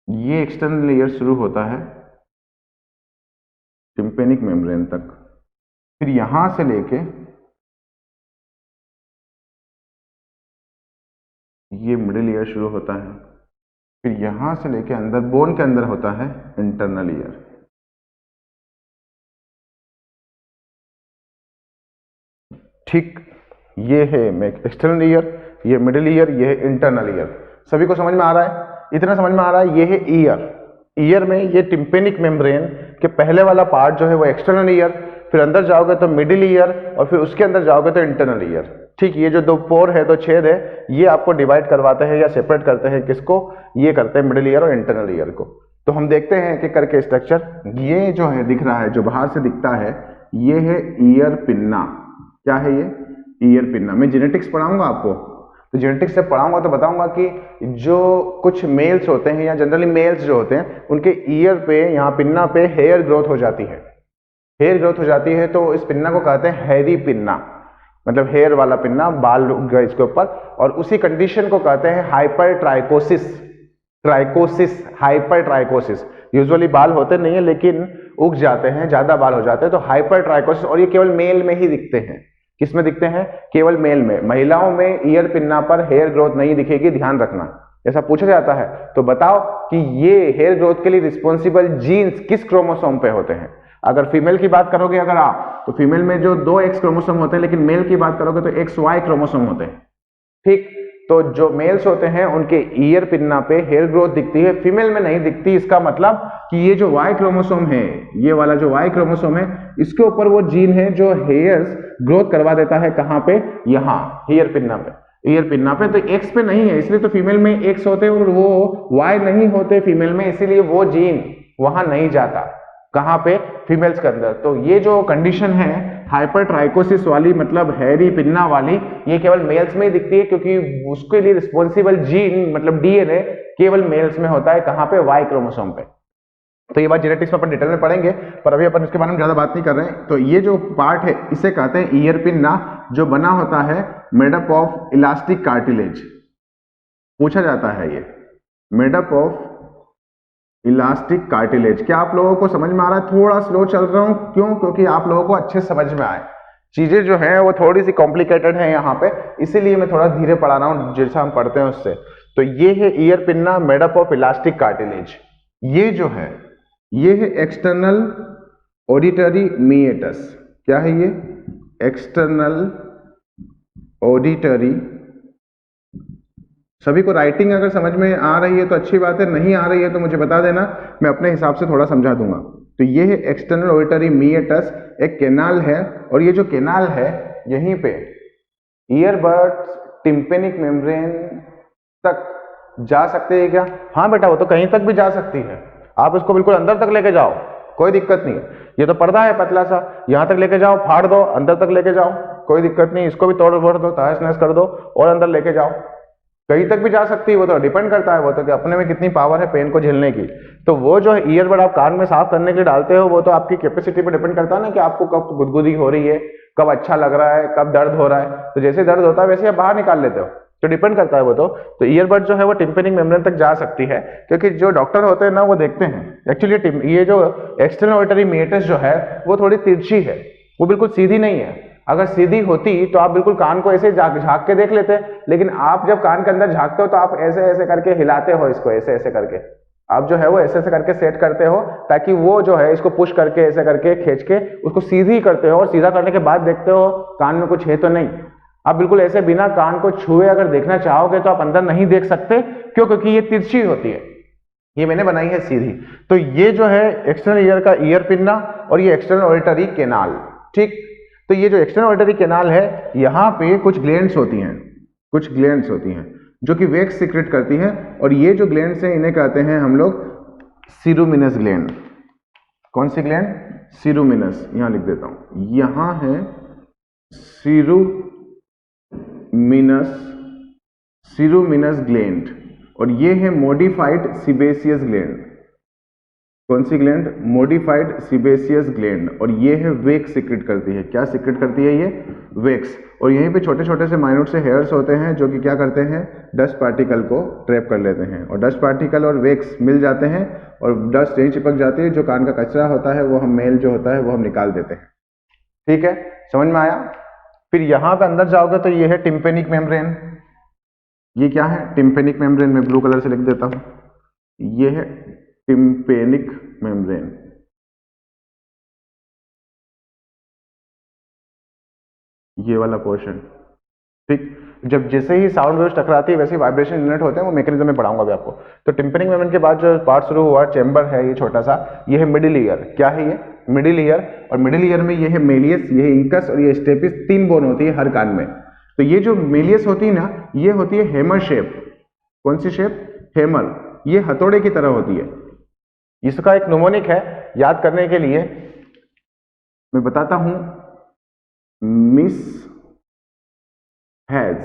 ये एक्सटर्नल लेयर शुरू होता है टिम्पेनिक मेम्ब्रेन तक, फिर यहां से लेके ये मिडिल ईयर शुरू होता है, फिर यहां से लेके अंदर बोन के अंदर होता है इंटरनल ईयर। ठीक, ये है एक्सटर्नल ईयर, ये मिडिल ईयर, ये है इंटरनल ईयर। सभी को समझ में आ रहा है? इतना समझ में आ रहा है? ये है ईयर। ईयर में ये टिम्पेनिक मेम्ब्रेन के पहले वाला पार्ट जो है वो एक्सटर्नल ईयर, फिर अंदर जाओगे तो मिडिल ईयर और फिर उसके अंदर जाओगे तो इंटरनल ईयर। ठीक, ये जो 2 पोर है, 2 छेद है, ये आपको डिवाइड करवाते हैं या सेपरेट करते हैं, किसको? ये करते हैं मिडिल ईयर और इंटरनल ईयर को। तो हम देखते हैं कि करके स्ट्रक्चर ये जो है दिख रहा है, जो बाहर से दिखता है, ये है ईयर पिन्ना। क्या है ये? Ear pinna. मैं जेनेटिक्स पढ़ाऊंगा आपको, तो जेनेटिक्स से पढ़ाऊंगा तो बताऊंगा कि जो कुछ मेल्स होते हैं या जनरली मेल्स जो होते हैं उनके ईयर पे, यहाँ पिन्ना पे हेयर ग्रोथ हो जाती है, हेयर ग्रोथ हो जाती है, तो इस पिन्ना को कहते हैं हेयरी पिन्ना, मतलब हेयर वाला पिन्ना, बाल उग गए इसके ऊपर, और उसी कंडीशन को कहते हैं hyper trichosis. Trichosis, hyper trichosis. Usually बाल होते नहीं है लेकिन उग जाते हैं, ज्यादा बाल हो जाते हैं, तो हाइपर ट्राइकोसिस। और ये केवल मेल में ही दिखते हैं। किस में दिखते हैं? केवल मेल में। महिलाओं में ईयर पिन्ना पर हेयर ग्रोथ नहीं दिखेगी, ध्यान रखना। ऐसा पूछा जाता है तो बताओ कि ये हेयर ग्रोथ के लिए रिस्पॉन्सिबल जीन्स किस क्रोमोसोम पे होते हैं। अगर फीमेल की बात करोगे अगर आप, तो फीमेल में जो 2 एक्स क्रोमोसोम होते हैं, लेकिन मेल की बात करोगे तो XY क्रोमोसोम होते हैं। ठीक, तो जो मेल्स होते हैं उनके ईयर पिन्ना पे हेयर ग्रोथ दिखती है, फीमेल में नहीं दिखती। इसका मतलब कि ये जो Y क्रोमोसोम है, ये वाला जो Y क्रोमोसोम है, इसके ऊपर वो जीन है जो हेयर्स ग्रोथ करवा देता है। कहां पे? यहाँ हेयर पिन्ना पे। ईयर पिन्ना पे तो X पे नहीं है, इसलिए तो फीमेल में X होते हैं और वो Y नहीं होते फीमेल में, इसीलिए वो जीन वहां नहीं जाता। कहां पे? फीमेल्स के अंदर। तो ये जो कंडीशन है हाइपर ट्राइकोसिस वाली, मतलब हैरी पिन्ना वाली, ये केवल मेल्स में ही दिखती है, क्योंकि उसके लिए रिस्पॉन्सिबल जीन मतलब DNA केवल मेल्स में होता है। कहां पे? वाई क्रोमोसोम पे। तो ये बात जेनेटिक्स में अपन डिटेल में पढ़ेंगे, पर अभी अपन इसके बारे में ज्यादा बात नहीं कर रहे हैं। तो ये जो पार्ट है इसे कहते हैं ईयर पिन ना, जो बना होता है made up of elastic cartilage. पूछा जाता है ये made up of elastic cartilage. क्या आप लोगों को समझ में आ रहा है? थोड़ा स्लो चल रहा हूं, क्यों? क्योंकि आप लोगों को अच्छे समझ में आए। चीजें जो है वो थोड़ी सी कॉम्प्लिकेटेड है यहाँ पे, इसीलिए मैं थोड़ा धीरे पढ़ा रहा हूँ जैसा हम पढ़ते हैं उससे। तो ये है ear pinna made up of elastic cartilage. ये जो है ये है एक्सटर्नल ऑडिटरी मीएटस। क्या है ये? External auditory. सभी को राइटिंग अगर समझ में आ रही है तो अच्छी बात है, नहीं आ रही है तो मुझे बता देना, मैं अपने हिसाब से थोड़ा समझा दूंगा। तो ये है एक्सटर्नल ऑडिटरी मीएटस, एक कैनाल है, और ये जो कैनाल है यहीं पे ईयरबड्स टिम्पेनिक मेम्ब्रेन तक जा सकते हैं क्या? हाँ बेटा, वो तो कहीं तक भी जा सकती है, आप इसको बिल्कुल अंदर तक लेके जाओ, कोई दिक्कत नहीं है। ये तो पर्दा है पतला सा, यहां तक लेके जाओ, फाड़ दो, अंदर तक लेके जाओ, कोई दिक्कत नहीं। इसको भी तोड़ फोड़ दो, तहस नहस कर दो और अंदर लेके जाओ, कहीं तक भी जा सकती है। वो तो डिपेंड करता है वो तो कि अपने में कितनी पावर है पेन को झेलने की। तो वो जो है ईयरबड आप कान में साफ करने के लिए डालते हो, वो तो आपकी कैपेसिटी पर डिपेंड करता है ना, कि आपको कब गुदगुदी हो रही है, कब अच्छा लग रहा है, कब दर्द हो रहा है। तो जैसे दर्द होता है वैसे आप बाहर निकाल लेते हो, तो डिपेंड करता है वो तो ईयरबड जो है वो टिम्पेनिक मेम्ब्रेन तक जा सकती है, क्योंकि जो डॉक्टर होते हैं ना वो देखते हैं एक्चुअली ये जो एक्सटर्नल ऑडिटरी मीएटस जो है वो थोड़ी तिरछी है, वो बिल्कुल सीधी नहीं है। अगर सीधी होती तो आप बिल्कुल कान को ऐसे झांक के देख लेते, लेकिन आप जब कान के अंदर झांकते हो तो आप ऐसे ऐसे करके हिलाते हो, इसको ऐसे ऐसे करके आप जो है वो ऐसे ऐसे करके सेट करते हो, ताकि वो जो है इसको पुश करके ऐसे करके खींच के उसको सीधी करते हो, और सीधा करने के बाद देखते हो कान में कुछ है तो नहीं। आप बिल्कुल ऐसे बिना कान को छुए अगर देखना चाहोगे तो आप अंदर नहीं देख सकते, क्यों? क्योंकि ये तिरछी होती है, ये मैंने बनाई है सीधी। तो ये जो है एक्सटर्नल ईयर का ईयर पिन्ना, और ये एक्सटर्नल ऑडिटरी कैनाल, ठीक। तो ये जो एक्सटर्नल ऑडिटरी कैनाल है, यहाँ पे कुछ ग्लैंड्स होती हैं, कुछ ग्लैंड्स होती हैं जो कि वैक्स सीक्रेट करती हैं, और ये जो ग्लैंड्स हैं इन्हें कहते हैं हम लोग सीरोमिनस ग्लैंड। कौन सी ग्लैंड? सीरोमिनस। यहाँ लिख देता हूं, यहाँ है सीरोमिनस ग्लैंड, और ये है मॉडिफाइड सीबेसियस ग्लैंड। कौन सी ग्लैंड? Modified sebaceous gland. और ये है वैक्स सीक्रेट करती है। क्या सीक्रेट करती है ये? वैक्स। और यहीं पे छोटे छोटे से माइन्यूट से हेयर्स होते हैं जो कि क्या करते हैं? डस्ट पार्टिकल को ट्रैप कर लेते हैं, और डस्ट पार्टिकल और वैक्स मिल जाते हैं और डस्ट यहीं चिपक जाती है। जो कान का कचरा होता है वो हम मेल जो होता है वो हम निकाल देते हैं। ठीक है, समझ में आया? फिर यहां पे अंदर जाओगे तो ये है टिम्पेनिक मेम्ब्रेन। ये क्या है? Tympanic membrane. में ब्लू कलर से लिख देता हूं, ये है टिम्पेनिक मेम्ब्रेन। ये वाला पोर्शन, ठीक। जब जैसे ही साउंड वेव्स टकराती है वैसे ही वाइब्रेशन जनरेट होते हैं, वो मैकेनिज्म में पढ़ाऊंगा अभी आपको। तो टिम्पेनिक मेम्ब्रेन के बाद जो पार्ट शुरू हुआ, चैम्बर है ये छोटा सा, ये है मिडिल ईयर। क्या है ये? Middle ear. और मिडिल ईयर में ये है मेलियस, ये है इंकस और ये स्टेपिस। 3 बोन होती है हर कान में। तो ये जो मेलियस होती है ना, ये होती है हैमर शेप। कौन सी शेप? हैमर। ये हथौड़े की तरह होती है। इसका एक निमोनिक है, याद करने के लिए मैं बताता हूं, मिस हैज।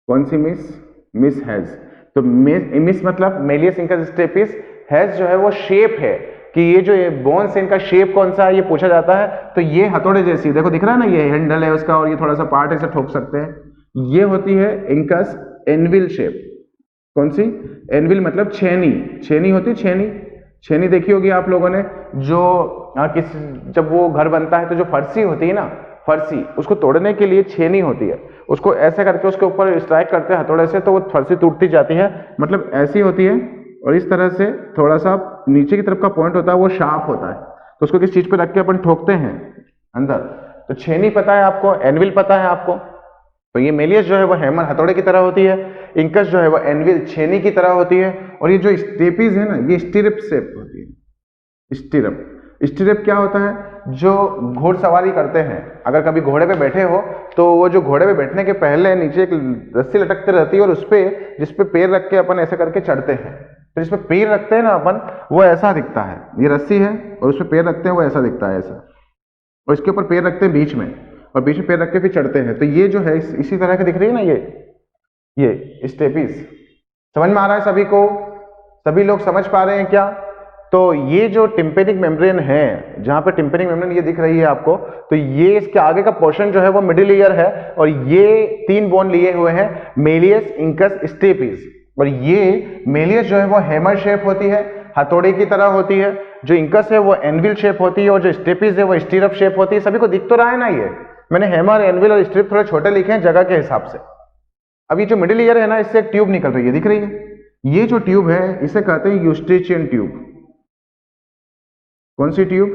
कौन सी मिस? Miss has. तो मिस मतलब मेलियस इंकस स्टेपिस, हैज जो है वो शेप है, कि ये जो बोन्स है इनका शेप कौन सा है ये पूछा जाता है। तो ये हथौड़े जैसी, देखो दिख रहा है ना, ये हैंडल है उसका और ये थोड़ा सा पार्ट ऐसे ठोक सकते हैं। ये होती है इंकस एनविल शेप। कौन सी? एनविल मतलब छेनी। छेनी होती, छेनी। छेनी देखी होगी आप लोगों ने, जो जब वो घर बनता है तो जो फर्सी होती है ना, फर्सी, उसको तोड़ने के लिए छेनी होती है। उसको ऐसे करके उसके ऊपर स्ट्राइक करते हैं हथौड़े से, तो वो फर्सी टूटती जाती है। मतलब ऐसी होती है, और इस तरह से थोड़ा सा नीचे की तरफ का पॉइंट होता है वो शार्प होता है, तो उसको किस चीज पे रख के अपन ठोकते हैं अंदर। तो छेनी पता है आपको, एनविल पता है आपको। तो ये मेलियस जो है वो हैमर हथौड़े की तरह होती है, इंकस जो है वो एनविल छेनी की तरह होती है, और ये जो स्टेपीज है ना, ये स्टिरप शेप होती है। स्टिरप। स्टिरप क्या होता है? जो घोड़सवारी करते हैं, अगर कभी घोड़े पे बैठे हो तो वो जो घोड़े पे बैठने के पहले नीचे एक रस्सी लटकती रहती है, और उस पे जिस पे पैर रख के अपन ऐसे करके चढ़ते हैं, तो जिस पे पैर रखते हैं ना अपन, वो ऐसा दिखता है। ये रस्सी है और उस पे पैर रखते हैं, वो ऐसा दिखता है, ऐसा। और इसके ऊपर पैर रखते हैं बीच में, और बीच में पैर रख के फिर चढ़ते हैं। तो ये जो है इसी तरह की दिख रही है ना, ये स्टेपीज। समझ में आ रहा है सभी को? सभी लोग समझ पा रहे हैं क्या? तो ये जो टिम्पेनिक मेम्ब्रेन है, जहां पे टिम्पेनिक मेम्ब्रेन ये दिख रही है आपको, तो ये इसके आगे का पोर्शन जो है वो मिडिल ईयर है, और ये 3 बोन लिए हुए हैं, मेलियस, इंकस, स्टेपिस। और ये मेलियस जो है वो हैमर शेप होती है, हथौड़ी की तरह होती है, जो इंकस है वो एनविल शेप होती है, और जो स्टेपिस है वो स्टीरअप शेप होती है। सभी को दिख तो रहा है ना, ये मैंने हैमर, एनविल और स्टीरअप थोड़े छोटे लिखे हैं जगह के हिसाब से। अब ये जो मिडिल ईयर है ना, इससे एक ट्यूब निकल रही है, दिख रही है? ये जो ट्यूब है इसे कहते हैं यूस्ट्रेचियन ट्यूब। कौन सी ट्यूब?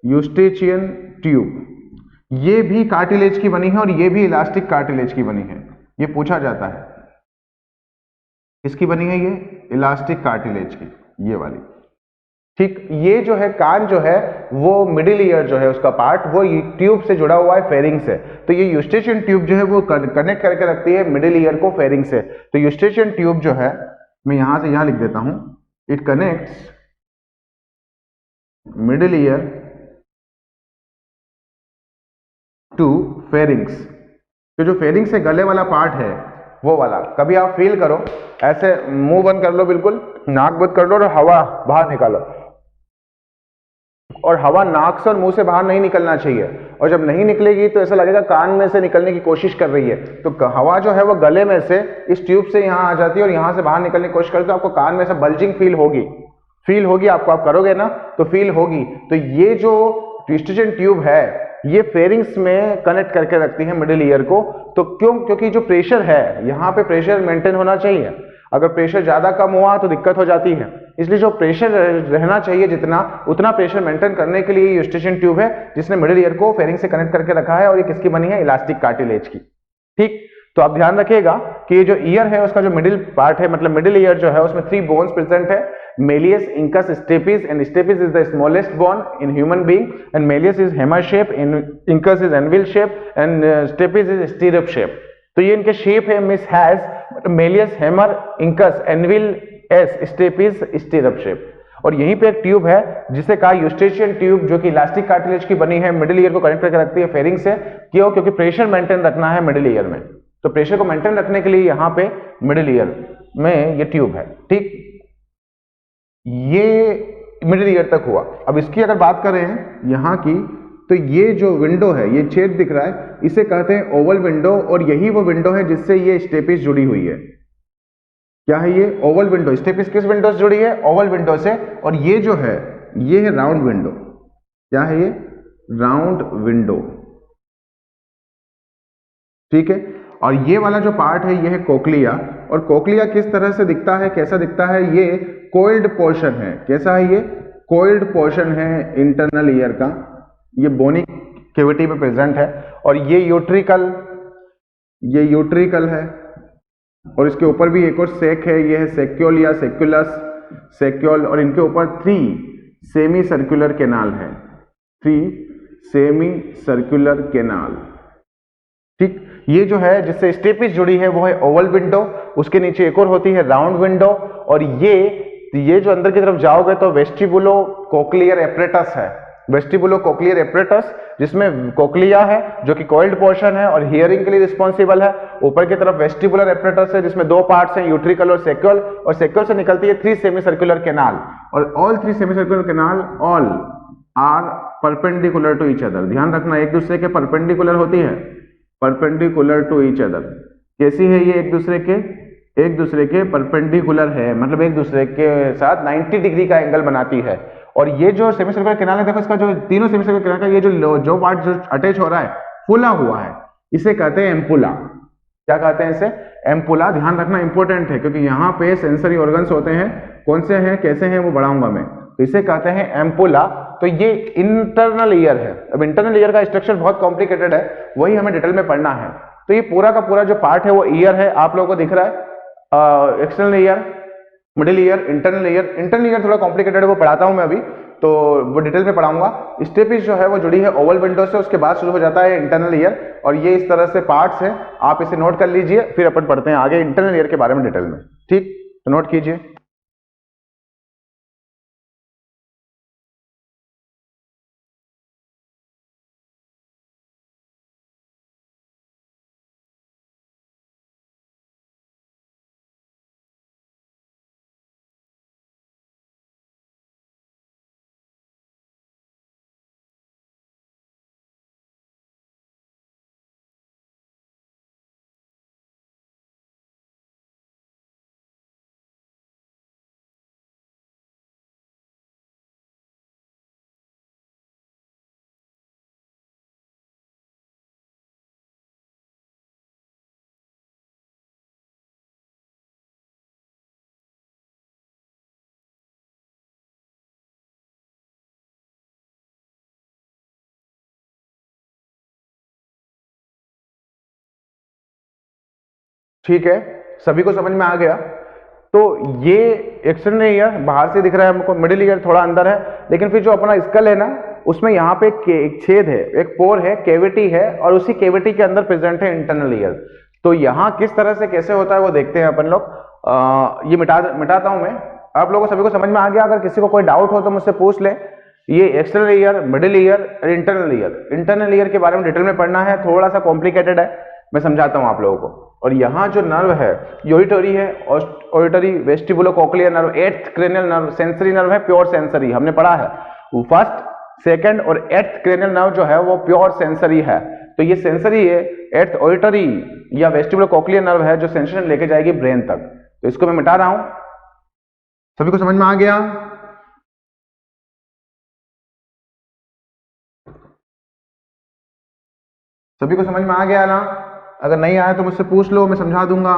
यूस्ट्रेचियन ट्यूब। ये भी कार्टिलेज की बनी है और ये भी इलास्टिक कार्टिलेज की बनी है। ये पूछा जाता है, किसकी बनी है? ये इलास्टिक कार्टिलेज की, ये वाली। ठीक, ये जो है कान जो है वो मिडिल ईयर जो है उसका पार्ट वो ट्यूब से जुड़ा हुआ है, फेरिंग से। तो ये यूस्ट्रेचियन ट्यूब जो है वो कनेक्ट करके रखती है मिडिल ईयर को फेरिंग से। तो यूस्ट्रेचियन ट्यूब जो है, मैं यहां से यहां लिख देता हूं, it connects middle ear to pharynx. तो जो फेरिंग्स है, गले वाला पार्ट है वो वाला, कभी आप फील करो, ऐसे मुंह बंद कर लो, बिल्कुल नाक बंद कर लो और हवा बाहर निकालो, और हवा नाक से और मुंह से बाहर नहीं निकलना चाहिए, और जब नहीं निकलेगी तो ऐसा लगेगा कान में से निकलने की कोशिश कर रही है। तो हवा जो है वो गले में से इस ट्यूब से यहाँ आ जाती है और यहाँ से बाहर निकलने की कोशिश करती है, तो आपको कान में से बल्जिंग फील होगी आपको, आप करोगे ना तो फील होगी। तो ये जो यूस्ट्रेचियन ट्यूब है ये फेरिंग्स में कनेक्ट करके रखती है मिडिल ईयर को। तो क्योंकि जो प्रेशर है यहाँ पे, प्रेशर मेंटेन होना चाहिए, अगर प्रेशर ज्यादा कम हुआ तो दिक्कत हो जाती है, इसलिए जो प्रेशर रहना चाहिए जितना, उतना प्रेशर मेंटेन करने के लिए यूस्ट्रेचियन ट्यूब है जिसने मिडिल ईयर को फेरिंग से कनेक्ट करके रखा है, और ये किसकी बनी है? इलास्टिक कार्टिलेज की। ठीक, तो आप ध्यान रखिएगा कि ये जो ईयर है उसका जो मिडिल पार्ट है, मतलब मिडिल ईयर जो है उसमें 3 बोन्स प्रेजेंट है, malleus, incus, stapes, and stapes is the smallest bone in human being, and malleus is hammer shape, incus is anvil shape, and stapes is stirrup shape. तो ये इनके shape है, MIS HAS malleus, hammer, incus, anvil, S, stapes, stirrup shape. और यहीं पे एक tube है जिसे कहा यूस्ट्रेचियन ट्यूब, जो कि इलास्टिक कार्टिलेज की बनी है, मिडिल ईयर को कनेक्ट करके रखती है फेरिंग से। क्यों? क्योंकि प्रेशर मेंटेन रखना है मिडिल ईयर में, तो प्रेशर को मेंटेन रखने के लिए यहाँ पे मिडिल ईयर में ये ट्यूब है। ठीक, ये मिडिल ईयर तक हुआ। अब इसकी अगर बात करें यहाँ की, तो ये जो विंडो है, ये छेद दिख रहा है, इसे कहते हैं ओवल विंडो, और यही वो विंडो है जिससे ये स्टेपिस जुड़ी हुई है। क्या है ये? Oval window. स्टेपिस किस विंडो से जुड़ी है? ओवल विंडो से। और ये जो है ये है राउंड विंडो। क्या है ये? Round window. ठीक है, और ये वाला जो पार्ट है ये है कोक्लिया। और कोक्लिया किस तरह से दिखता है, कैसा दिखता है? ये कोइल्ड पोर्शन है। कैसा है ये? कोइल्ड पोर्शन है इंटरनल ईयर का, ये बोनी कैविटी में प्रेजेंट है। और ये यूट्रिकल है, और इसके ऊपर भी एक और सेक है, ये है सेक्यूल या सेक्यूलस, सेक्यूल। और इनके ऊपर 3 सेमी सर्कुलर कैनाल है, 3 सेमी सर्कुलर कैनाल। ठीक, ये जो है जिससे स्टेपिस जुड़ी है वो है ओवल विंडो, उसके नीचे एक और होती है राउंड विंडो। और ये जो अंदर की तरफ जाओगे तो वेस्टिबुलो कोक्लियर एपरेटस है, वेस्टिबुलो कोक्लियर एपरेटस, जिसमें कोक्लिया है जो कि कॉइल्ड पोर्शन है और हियरिंग के लिए रिस्पॉन्सिबल है। ऊपर की तरफ वेस्टिबुलर एपरेटस है जिसमें 2 पार्ट्स हैं, यूट्रिकल और सेक्यूल, और सेक्यूल से निकलती है 3 सेमी सर्कुलर कैनाल, और all 3 semi circular canal all are perpendicular to each other. ध्यान रखना, एक दूसरे के परपेंडिकुलर होती है, परपेंडिकुलर टू ईच अदर। कैसी है ये? एक दूसरे के परपेंडिकुलर है, मतलब एक दूसरे के साथ 90 डिग्री का एंगल बनाती है। और ये जो सेमी सर्कुलर कैनाल है, देखो इसका जो तीनों सेमी सर्कुलर कैनाल का ये जो पार्ट जो अटैच हो रहा है, फूला हुआ है, इसे कहते हैं एम्पुला। क्या कहते हैं इसे? एम्पुला। ध्यान रखना, इंपॉर्टेंट है, क्योंकि यहाँ पे सेंसरी ऑर्गन्स होते हैं। कौन से हैं, कैसे हैं, वो बढ़ाऊंगा मैं। तो इसे कहते हैं एम्पुला। तो ये इंटरनल ईयर है। अब इंटरनल ईयर का स्ट्रक्चर बहुत कॉम्प्लिकेटेड है, वही हमें डिटेल में पढ़ना है। तो ये पूरा का पूरा जो पार्ट है वो ईयर है, आप लोगों को दिख रहा है, external ear, middle ear, internal ear. Internal ear थोड़ा कॉम्प्लिकेटेड है, वो पढ़ाता हूं मैं अभी, तो वो डिटेल में पढ़ाऊंगा। स्टेपिस जो है वो जुड़ी है ओवल विंडो से, उसके बाद शुरू हो जाता है इंटरनल ईयर, और ये इस तरह से पार्ट्स हैं, आप इसे नोट कर लीजिए, फिर अपन पढ़ते हैं आगे इंटरनल ईयर के बारे में डिटेल में। ठीक, तो नोट कीजिए। ठीक है, सभी को समझ में आ गया। तो ये एक्सटर्नल ईयर बाहर से दिख रहा है हमको, मिडिल ईयर थोड़ा अंदर है, लेकिन फिर जो अपना स्कल है ना उसमें यहाँ पे एक छेद है, एक पोर है, कैविटी है, और उसी कैविटी के अंदर प्रेजेंट है इंटरनल ईयर। तो यहाँ किस तरह से कैसे होता है वो देखते हैं अपन लोग। ये मिटाता हूं मैं। आप लोगों को सभी को समझ में आ गया? अगर किसी को कोई डाउट हो तो मुझसे पूछ ले। ये एक्सटर्नल ईयर, मिडिल ईयर और इंटरनल ईयर। इंटरनल ईयर के बारे में डिटेल में पढ़ना है, थोड़ा सा कॉम्प्लिकेटेड है, मैं समझाता हूं आप लोगों को। और यहाँ जो नर्व है ऑडिटरी है, auditory vestibulocochlear nerve, 8th cranial nerve, sensory nerve है, प्योर सेंसरी, हमने पढ़ा है। वो 1st, 2nd और 8th क्रेनियल नर्व जो है वो प्योर सेंसरी है। तो ये सेंसरी है, 8th ऑडिटरी या वेस्टिबुलो कोक्लियर नर्व है जो सेंसेशन लेके जाएगी ब्रेन तक। तो इसको मैं मिटा रहा हूं। सभी को समझ में आ गया? सभी को समझ में आ गया ना? अगर नहीं आया तो मुझसे पूछ लो, मैं समझा दूंगा।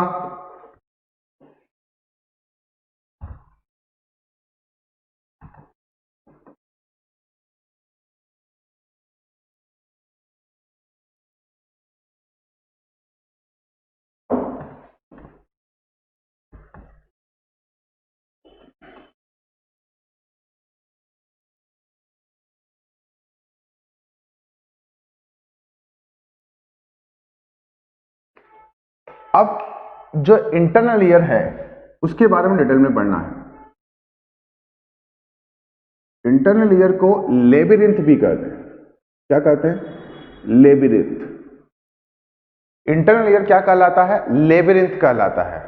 अब जो इंटरनल ईयर है उसके बारे में डिटेल में पढ़ना है। इंटरनल ईयर को लेबिरिंथ भी कहते हैं। क्या कहते हैं? लेबिरिंथ। इंटरनल ईयर क्या कहलाता है? लेबिरिंथ कहलाता है।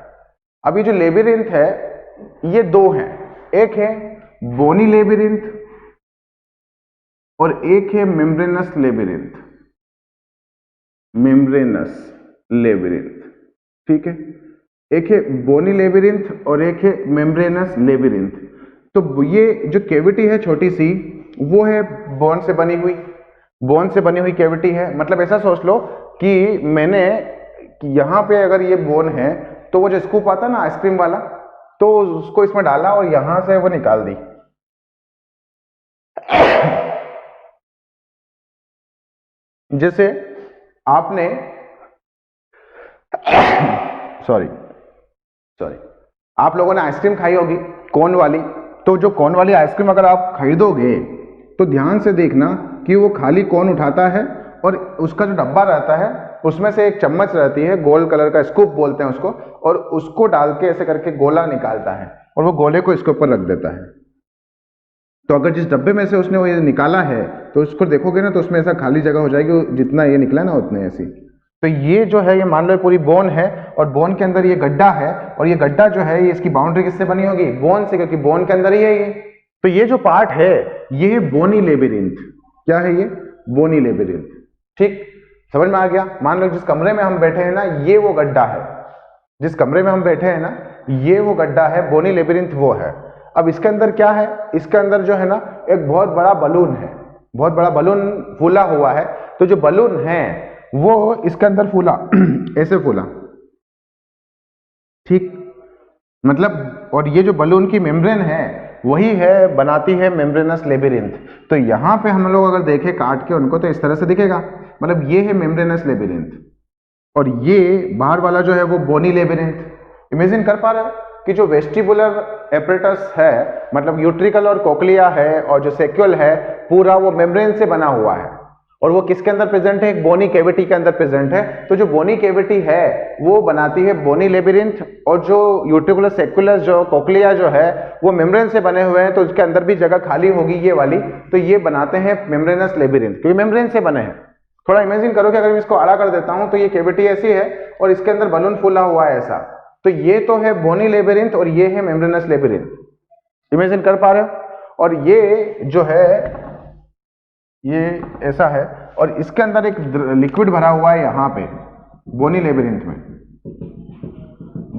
अब ये जो लेबिरिंथ है ये दो हैं, एक है बोनी लेबिरिंथ और एक है मेम्ब्रेनस लेबिरिंथ। मेम्ब्रेनस लेबिरिंथ, ठीक है। एक है बोनी लेबिरिंथ और एक है मेम्ब्रेनस लेबिरिंथ। तो ये जो कैविटी है छोटी सी, वो है बोन से बनी हुई, बोन से बनी हुई कैविटी है। मतलब ऐसा सोच लो कि मैंने यहाँ पे अगर ये बोन है तो वो जो स्कूप आता है ना आइसक्रीम वाला, तो उसको इसमें डाला और यहां से वो निकाल दी। जैसे आपने सॉरी आप लोगों ने आइसक्रीम खाई होगी कोन वाली। तो जो कोन वाली आइसक्रीम अगर आप खरीदोगे तो ध्यान से देखना कि वो खाली कोन उठाता है और उसका जो डब्बा रहता है उसमें से एक चम्मच रहती है, गोल कलर का, स्कूप बोलते हैं उसको, और उसको डाल के ऐसे करके गोला निकालता है और वो गोले को इसके ऊपर रख देता है। तो अगर जिस डब्बे में से उसने वो ये निकाला है तो उसको देखोगे ना तो उसमें ऐसा खाली जगह हो जाएगी, जितना ये निकला ना उतने ऐसी। तो ये जो है ये मान लो पूरी बोन है और बोन के अंदर ये गड्ढा है, और ये गड्ढा जो है ये इसकी बाउंड्री किससे बनी होगी? बोन से, क्योंकि बोन के अंदर ही है ये। तो ये जो पार्ट है ये बोनी लेबिरिंथ। क्या है ये? बोनी लेबिरिंथ। ठीक, समझ में आ गया? मान लो जिस कमरे में हम बैठे हैं ना ये वो गड्ढा है, जिस कमरे में हम बैठे हैं ना ये वो गड्ढा है, बोनी लेबिरिंथ वो है। अब इसके अंदर क्या है? इसके अंदर जो है ना एक बहुत बड़ा बलून है, बहुत बड़ा बलून फूला हुआ है। तो जो बलून है वो इसके अंदर फूला ऐसे फूला, ठीक, मतलब, और ये जो बलून की मेम्ब्रेन है वही है बनाती है मेम्ब्रेनस लेबिरिंथ। तो यहां पे हम लोग अगर देखें काट के उनको तो इस तरह से दिखेगा, मतलब ये है मेम्ब्रेनस लेबिरिंथ और ये बाहर वाला जो है वो बोनी लेबिरिंथ। इमेजिन कर पा रहे हो कि जो वेस्टिबुलर एपरेटस है, मतलब यूट्रिकल और कोक्लिया है और जो सेक्यूल है पूरा वो मेम्ब्रेन से बना हुआ है, और वो किसके अंदर प्रेजेंट है? एक बोनी कैविटी के अंदर प्रेजेंट है। तो जो बोनी कैविटी है वो बनाती है बोनी लेबिरिंथ, और जो यूट्रिकुलर सेक्युलर जो कोक्लिया जो है वो मेम्ब्रेन से बने हुए हैं, तो उसके अंदर भी जगह खाली होगी ये वाली, तो ये बनाते हैं मेम्ब्रेनस लेबिरिंथ, क्योंकि मेम्ब्रेन से बने हैं। थोड़ा इमेजिन करो कि अगर मैं इसको आड़ा कर देता हूं तो ये कैविटी ऐसी है और इसके अंदर बलून फूला हुआ है ऐसा, तो ये तो है बोनी लेबिरिंथ और ये है मेम्ब्रेनस लेबिरिंथ। इमेजिन कर पा रहे हो? और ये जो है ये ऐसा है और इसके अंदर एक लिक्विड भरा हुआ है यहाँ पे बोनी लेबिरिंथ में।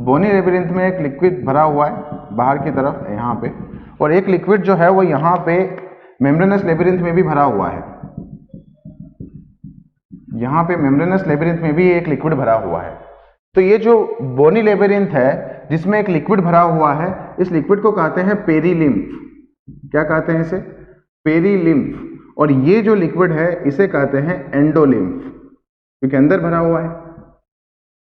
बोनी लेबिरिंथ में एक लिक्विड भरा हुआ है बाहर की तरफ यहाँ पे, और एक लिक्विड जो है वो यहाँ पे मेम्ब्रेनस लेबिरिंथ में भी भरा हुआ है। यहाँ पे मेम्ब्रेनस लेबिरिंथ में भी एक लिक्विड भरा हुआ है। तो ये जो बोनी लेबिरिंथ है जिसमें एक लिक्विड भरा हुआ है, इस लिक्विड को कहते हैं पेरीलिम्फ। क्या कहते हैं इसे? पेरीलिम्फ। और ये जो लिक्विड है इसे कहते हैं एंडोलिम्फ, क्योंकि अंदर भरा हुआ है।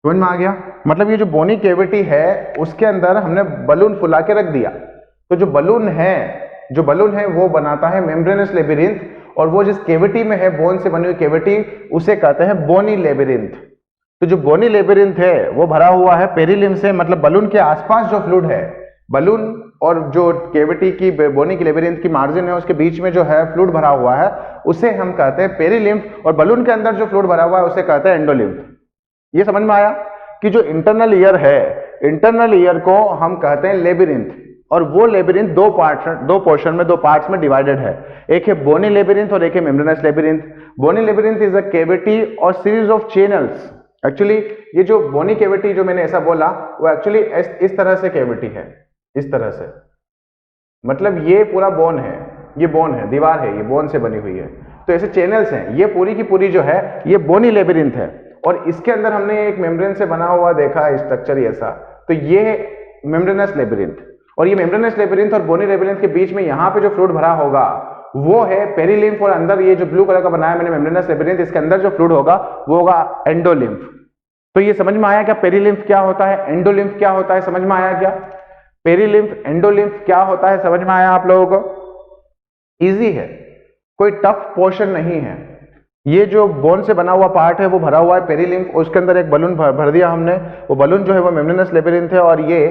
समझ में आ गया? मतलब ये जो बोनी कैविटी है उसके अंदर हमने बलून फुला के रख दिया, तो जो बलून है वो बनाता है मेम्ब्रेनस लेबिरिंथ, और वो जिस कैविटी में है, बोन से बनी हुई कैविटी, उसे कहते हैं बोनी लेबिरिंथ। तो जो बोनी लेबिरिंथ है वो भरा हुआ है पेरिलिम्ब से, मतलब बलून के आसपास जो फ्लूइड है, बलून और जो कैविटी की बोनी की लेबिरिंथ की मार्जिन है उसके बीच में जो है फ्लूइड भरा हुआ है, उसे हम कहते हैं पेरिलिम्फ, और बलून के अंदर जो फ्लूइड भरा हुआ है उसे कहते हैं एंडोलिम्फ। ये समझ में आया कि जो इंटरनल ईयर है, इंटरनल ईयर को हम कहते हैं लेबिरिंथ, और वो लेबिरिंथ दो पोर्शन में, दो पार्ट्स में डिवाइडेड है। एक है बोनी लेबिरिंथ और एक है membranous labyrinth. Bony labyrinth is a cavity और सीरीज ऑफ चैनल्स। एक्चुअली ये जो बोनी कैविटी जो मैंने ऐसा बोला, वो एक्चुअली इस तरह से कैविटी है, इस तरह से, मतलब ये पूरा बोन है, ये बोन है, दीवार है, ये बोन से बनी हुई है, तो ऐसे चैनल्स हैं। ये पूरी की पूरी जो है ये बोनी लेबिरिंथ है, और इसके अंदर हमने एक मेम्ब्रेन से बना हुआ देखा स्ट्रक्चर ऐसा, तो ये मेम्ब्रेनस लेबिरिंथ। और ये मेम्ब्रेनस लेबिरिंथ और बोनी लेबिरिंथ के बीच में यहाँ पे जो फ्लूइड भरा होगा वो है पेरिलिम्फ, और अंदर ये जो ब्लू कलर का बनाया मैंने मेम्ब्रेनस लेबिरिंथ, इसके अंदर जो फ्लूइड होगा वो होगा एंडोलिम्फ। तो ये समझ में आया क्या पेरिलिम्फ क्या होता है, एंडोलिम्फ क्या होता है, समझ में आया क्या? पेरिलिम्फ एंडोलिम्फ क्या होता है, समझ में आया आप लोगों को? इजी है, कोई टफ पोर्शन नहीं है। ये जो बोन से बना हुआ पार्ट है वो भरा हुआ है पेरिलिम्फ, उसके अंदर एक बलून भर दिया हमने, वो बलून जो है वो मेम्ब्रेनस लेबिरिंथ है, और ये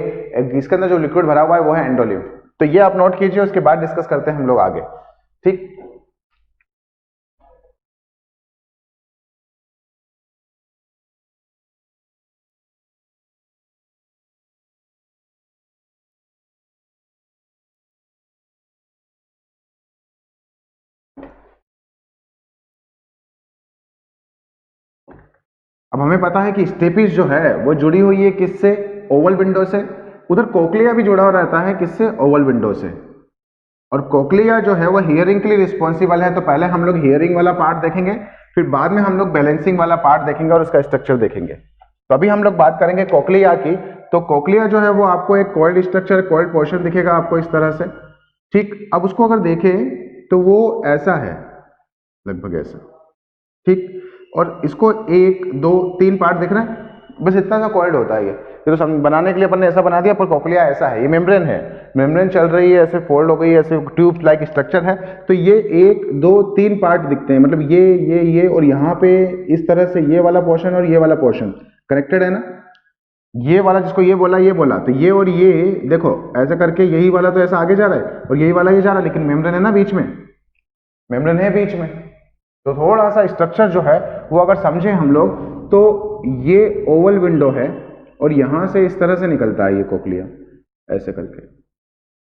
इसके अंदर जो लिक्विड भरा हुआ है वो है एंडोलिम्फ। तो ये आप नोट कीजिए, उसके बाद डिस्कस करते हैं हम लोग आगे, ठीक? अब हमें पता है कि स्टेपिस जो है वो जुड़ी हुई है किससे? ओवल विंडो से। उधर कोक्लिया भी जुड़ा रहता है किससे? ओवल विंडो से। और कोक्लिया जो है वो हियरिंग के लिए रिस्पॉन्सिबल है, तो पहले हम लोग हियरिंग वाला पार्ट देखेंगे, फिर बाद में हम लोग बैलेंसिंग वाला पार्ट देखेंगे और उसका स्ट्रक्चर देखेंगे। तो अभी हम लोग बात करेंगे कोक्लिया की। तो कोक्लिया जो है वो आपको एक कॉइल्ड स्ट्रक्चर, कॉइल्ड पोर्शन दिखेगा आपको इस तरह से, ठीक? अब उसको अगर देखें तो वो ऐसा है, लगभग ऐसा, ठीक? और इसको 1 2 3 पार्ट दिख रहे हैं, बस इतना सा कॉइल्ड होता है ये तो बनाने के लिए अपन ने ऐसा बना दिया, पर कोक्लिया ऐसा है, ये मेम्ब्रेन है, मेम्ब्रेन चल रही है, ऐसे फोल्ड हो गई है, ऐसे ट्यूब लाइक स्ट्रक्चर है। तो ये 1 2 3 पार्ट दिखते हैं, मतलब ये और यहाँ पे इस तरह से ये वाला पोर्शन और ये वाला पोर्शन कनेक्टेड है ना, ये वाला जिसको ये बोला, तो ये और ये देखो ऐसा करके, यही वाला तो ऐसा आगे जा रहा है और यही वाला ये जा रहा है, लेकिन मेम्ब्रेन है ना बीच में, मेम्ब्रेन है बीच में। तो थोड़ा सा स्ट्रक्चर जो है वो अगर समझे हम लोग, तो ये ओवल विंडो है और यहां से इस तरह से निकलता है ये कोक्लिया, ऐसे करके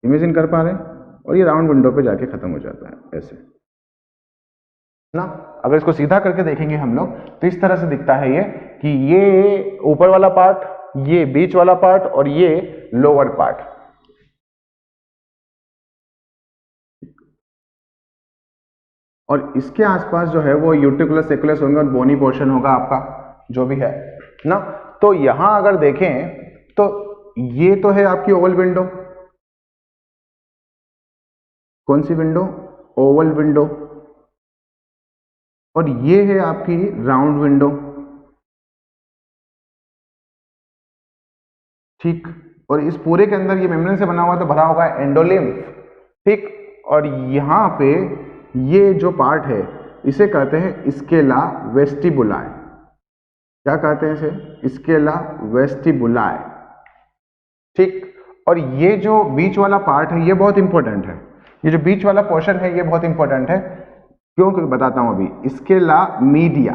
इमेजिन कर पा रहे हैं, और ये राउंड विंडो पे जाके खत्म हो जाता है ऐसे ना। अगर इसको सीधा करके देखेंगे हम लोग तो इस तरह से दिखता है ये, कि ये ऊपर वाला पार्ट, ये बीच वाला पार्ट और ये लोअर पार्ट। और इसके आसपास जो है वो यूट्रिकुलस सेकुलस होंगे और बोनी पोर्शन होगा आपका जो भी है ना। तो यहां अगर देखें तो ये तो है आपकी ओवल विंडो, कौन सी विंडो? Oval window. और ये है आपकी राउंड विंडो, ठीक? और इस पूरे के अंदर ये मेम्ब्रेन से बना हुआ तो भरा होगा एंडोलिम्फ, ठीक? और यहां पे ये जो पार्ट है इसे कहते हैं स्केला वेस्टिबुलाe। क्या कहते हैं इसे? स्केला वेस्टिबुलाe, ठीक? और ये जो बीच वाला पार्ट है ये बहुत इंपॉर्टेंट है, ये जो बीच वाला पोर्शन है ये बहुत इंपॉर्टेंट है, क्यों? क्योंकि बताता हूं अभी। स्केला मीडिया,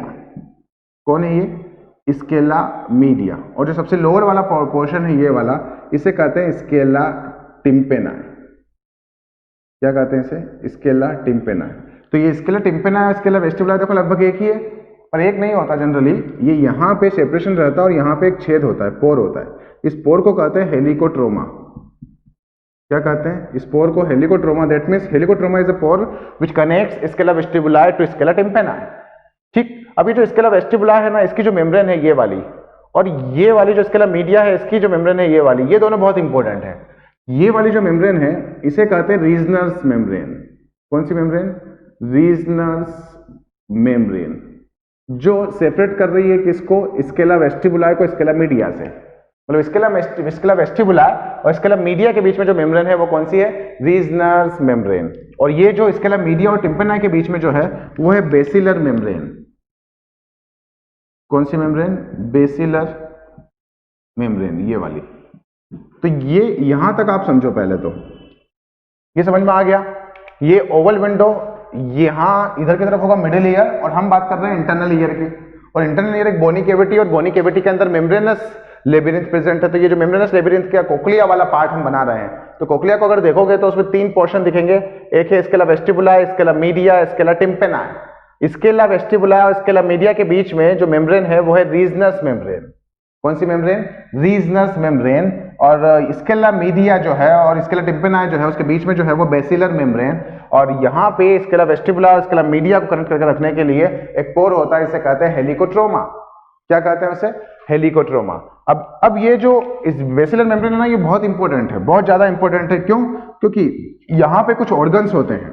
कौन है ये? Scala media. और जो सबसे लोअर वाला पोर्शन है ये वाला, इसे कहते हैं स्केला टिम्पेनाe। क्या कहते हैं इसे? स्केला टिम्पेनाe। तो ये स्केला टिम्पेनाe और स्केला वेस्टिबुलाe देखो लगभग एक ही है, पर एक नहीं होता जनरली, ये यहाँ पे सेपरेशन रहता है और यहाँ पे एक छेद होता है, पोर होता है। इस पोर को कहते हैं हेलिकोट्रोमा। क्या कहते हैं? इस पोर को helicotrema. That means helicotrema is a pore which connects scala vestibuli to scala tympani, ठीक? अभी जो स्केला वेस्टिबुलाe है ना, इसकी जो मेम्ब्रेन है ये वाली, और ये वाली जो स्केला मीडिया है इसकी जो मेम्ब्रेन है ये वाली, ये दोनों बहुत इंपॉर्टेंट है। ये वाली जो मेम्ब्रेन है इसे कहते हैं रीजनर्स मेम्ब्रेन। कौन सी मेम्ब्रेन? रीजनर्स मेम्ब्रेन, जो सेपरेट कर रही है किसको, स्केला वेस्टिबुलाe को स्केला मीडिया से। मतलब स्केला वेस्टिबुलाe और स्केला मीडिया के बीच में जो मेम्ब्रेन है वो कौन सी है, रीजनर्स मेम्ब्रेन। और ये जो स्केला मीडिया और टिम्पेनाe के बीच में जो है वो है बेसिलर मेम्ब्रेन। कौन सी मेम्ब्रेन, बेसिलर मेम्ब्रेन, ये वाली। तो ये यहां तक आप समझो पहले तो, ये समझ में आ गया। ये ओवल विंडो यहां इधर की तरफ होगा मिडिल ईयर, और हम बात कर रहे हैं इंटरनल ईयर की। और इंटरनल ईयर एक बोनी केविटी, और बोनी केविटी के अंदर मेम्ब्रेनस लेबिरिंथ प्रेजेंट है। तो ये जो मेम्ब्रेनस लेबिरिंथ का कोक्लिया वाला पार्ट हम बना रहे हैं, तो कोक्लिया को अगर देखोगे तो उसमें 3 पोर्शन दिखेंगे। एक है scala vestibuli, scala media, scala tympani. Scala vestibuli और स्केला मीडिया के बीच में जो मेम्ब्रेन है वो है रीजनस मेम्ब्रेन। कौन सी मेम्ब्रेन, रीजनस मेम्ब्रेन। और स्केला मीडिया जो है और स्केला टिम्पेनाe जो है उसके बीच में जो है वो बेसिलर मेम्ब्रेन। और यहाँ पे स्केला वेस्टिबुलाe और स्केला मीडिया को कनेक्ट करके रखने के लिए एक पोर होता है, इसे कहते हैं हेलिकोट्रोमा। क्या कहते हैं उसे, हेलिकोट्रोमा। अब ये जो इस बेसिलर मेम्ब्रेन है ना, ये बहुत इंपॉर्टेंट है, बहुत ज्यादा इंपॉर्टेंट है। क्यों, क्योंकि यहाँ पे कुछ ऑर्गन्स होते हैं।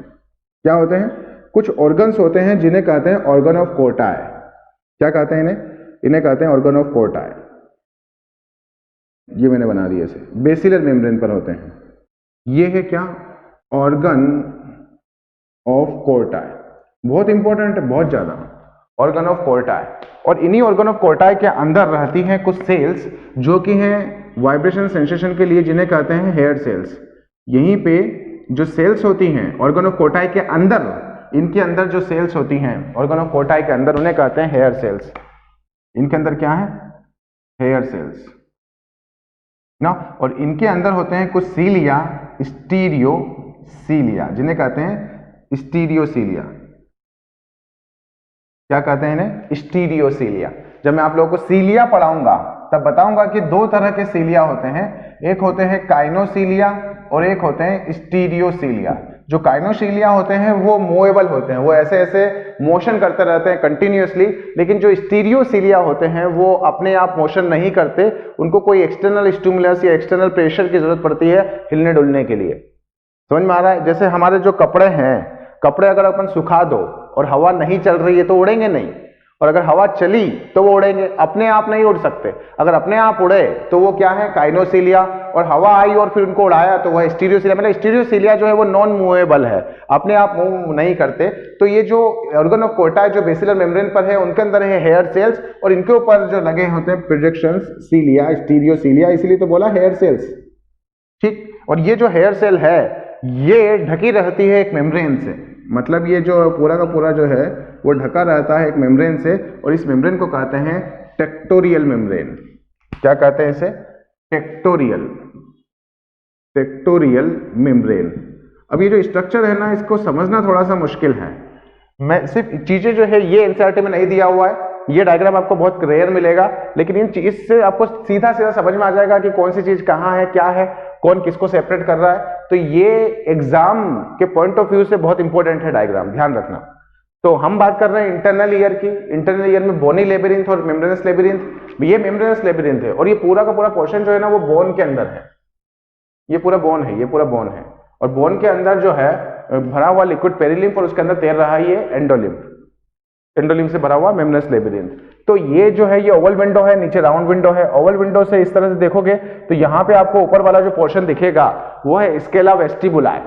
क्या होते हैं, कुछ ऑर्गन्स होते हैं जिन्हें कहते हैं ऑर्गन ऑफ कोर्टाई। क्या कहते हैं इन्हें, इन्हें कहते हैं ऑर्गन ऑफ कोर्टाई। ये मैंने बना दिया इसे, बेसिलर मेम्ब्रेन पर होते हैं। ये है क्या, ऑर्गन ऑफ कोर्टाई। बहुत इंपॉर्टेंट है, बहुत ज्यादा, ऑर्गन ऑफ कोर्टाई। और इन्हीं ऑर्गन ऑफ कोर्टाई के अंदर रहती हैं कुछ सेल्स जो कि हैं वाइब्रेशन सेंसेशन के लिए, जिन्हें कहते हैं हेयर सेल्स। यहीं पे जो सेल्स होती हैं ऑर्गन ऑफ कोर्टाई के अंदर, इनके अंदर जो सेल्स होती हैं ऑर्गन ऑफ कोर्टाई के अंदर, उन्हें कहते हैं हेयर सेल्स। इनके अंदर क्या है, हेयर सेल्स ना। और इनके अंदर होते हैं कुछ सीलिया, स्टीरियोसीलिया, जिन्हें कहते हैं स्टीरियोसीलिया। क्या कहते हैं इन्हें, स्टीरियोसीलिया। जब मैं आप लोगों को सीलिया पढ़ाऊंगा तब बताऊंगा कि 2 तरह के सीलिया होते हैं, एक होते हैं काइनोसीलिया और एक होते हैं स्टीरियोसीलिया। जो काइनोसीलिया होते हैं वो मूवेबल होते हैं, वो ऐसे ऐसे मोशन करते रहते हैं कंटिन्यूअसली। लेकिन जो स्टीरियोसीलिया होते हैं वो अपने आप मोशन नहीं करते, उनको कोई एक्सटर्नल स्टिमुलस या एक्सटर्नल प्रेशर की जरूरत पड़ती है हिलने डुलने के लिए। समझ में आ रहा है। जैसे हमारे जो कपड़े हैं, कपड़े अगर अपन सुखा दो और हवा नहीं चल रही है तो उड़ेंगे नहीं, और अगर हवा चली तो वो उड़ेंगे, अपने आप नहीं उड़ सकते। अगर अपने आप उड़े तो वो क्या है, काइनोसीलिया। और हवा आई और फिर उनको उड़ाया तो वह स्टीरियोसीलिया। मतलब स्टीरियोसीलिया जो है वो नॉन मूवेबल है, अपने आप मूव नहीं करते। तो ये जो ऑर्गन ऑफ कोर्टाई जो बेसिलर मेम्ब्रेन पर है, उनके अंदर है हेयर सेल्स, और इनके ऊपर जो लगे होते हैं प्रोजेक्शंस सीलिया, स्टीरियोसीलिया, इसीलिए तो बोला हेयर सेल्स। ठीक। और ये जो हेयर सेल है ये ढकी रहती है एक मेम्ब्रेन से। मतलब ये जो पूरा का पूरा जो है वो ढका रहता है एक मेम्ब्रेन से, और इस मेम्ब्रेन को कहते हैं टेक्टोरियल मेम्ब्रेन। क्या कहते हैं इसे, टेक्टोरियल, टेक्टोरियल मेम्ब्रेन। अब ये जो स्ट्रक्चर है ना, इसको समझना थोड़ा सा मुश्किल है। मैं सिर्फ चीजें जो है ये एनसीईआरटी में नहीं दिया हुआ है, ये डायग्राम आपको बहुत रेयर मिलेगा, लेकिन इन इससे आपको सीधा सीधा समझ में आ जाएगा कि कौन सी चीज कहाँ है, क्या है, कौन किसको सेपरेट कर रहा है। तो ये एग्जाम के पॉइंट ऑफ व्यू से बहुत इंपॉर्टेंट है डायग्राम, ध्यान रखना। तो हम बात कर रहे हैं इंटरनल ईयर की। इंटरनल ईयर में बोनी लेबिरिंथ और मेम्ब्रेनस लेबिरिंथ। ये मेम्ब्रेनस लेबिरिंथ है, और ये पूरा का पूरा पोर्शन जो है ना वो बोन के अंदर है। ये पूरा बोन है, ये पूरा बोन है, और बोन के अंदर जो है भरा हुआ लिक्विड पेरिलिम्फ, और उसके अंदर तैर रहा है ये एंडोलिम्फ। एंडोलिम्फ से भरा हुआ मेम्ब्रेनस लेबिरिंथ। तो ये जो है ये ओवल विंडो है, नीचे राउंड विंडो है। ओवल विंडो से इस तरह से देखोगे तो यहाँ पे आपको ऊपर वाला जो पोर्शन दिखेगा वो है स्केला वेस्टिबुलाe।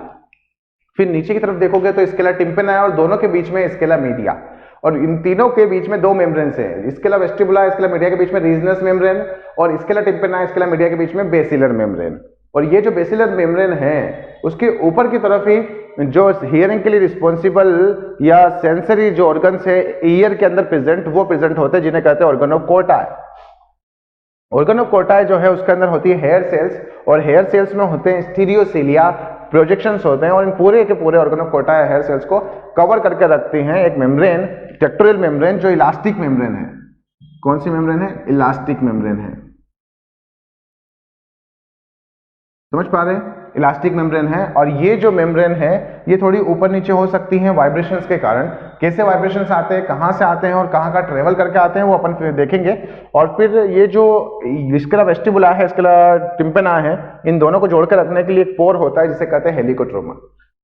फिर नीचे की तरफ देखोगे तो स्केला टिम्पेनाe, और दोनों के बीच में स्केला मीडिया। और इन तीनों के बीच में 2 मेम्ब्रेन्स हैं, स्केला वेस्टिबुलाe, स्केला मीडिया के बीच में रीजनस मेम्ब्रेन, और स्केला टिम्पेनाe, स्केला मीडिया के बीच में बेसिलर मेम्ब्रेन। और ये जो बेसिलर मेम्ब्रेन है उसके ऊपर की तरफ ही जो हियरिंग के लिए रिस्पॉन्सिबल या सेंसरी जो ऑर्गन्स है ईयर के अंदर प्रेजेंट, वो प्रेजेंट होते हैं, जिन्हें कहते हैं ऑर्गन ऑफ कोर्टाई। ऑर्गन ऑफ कोर्टाई जो है उसके अंदर होती है हेयर सेल्स, और हेयर सेल्स में होते हैं स्टीरियोसीलिया, प्रोजेक्शंस होते हैं, और इन पूरे के पूरे ऑर्गन ऑफ कोर्टाई हेयर सेल्स को कवर करके रखती हैं एक मेम्ब्रेन, टेक्टोरियल मेम्ब्रेन, जो इलास्टिक मेम्ब्रेन है। कौन सी मेम्ब्रेन है, इलास्टिक मेम्ब्रेन है। समझ पा रहे हैं, इलास्टिक मेम्ब्रेन है। और ये जो मेम्ब्रेन है ये थोड़ी ऊपर नीचे हो सकती है वाइब्रेशंस के कारण। कैसे वाइब्रेशंस आते हैं, कहां से आते हैं और कहां का ट्रेवल करके आते हैं वो अपन फिर देखेंगे। और फिर ये जो स्केला वेस्टिबुलाe है, स्केला टिम्पेनाe है, इन दोनों को जोड़कर रखने के लिए एक पोर होता है जिसे कहते हैं हेलिकोट्रोमा।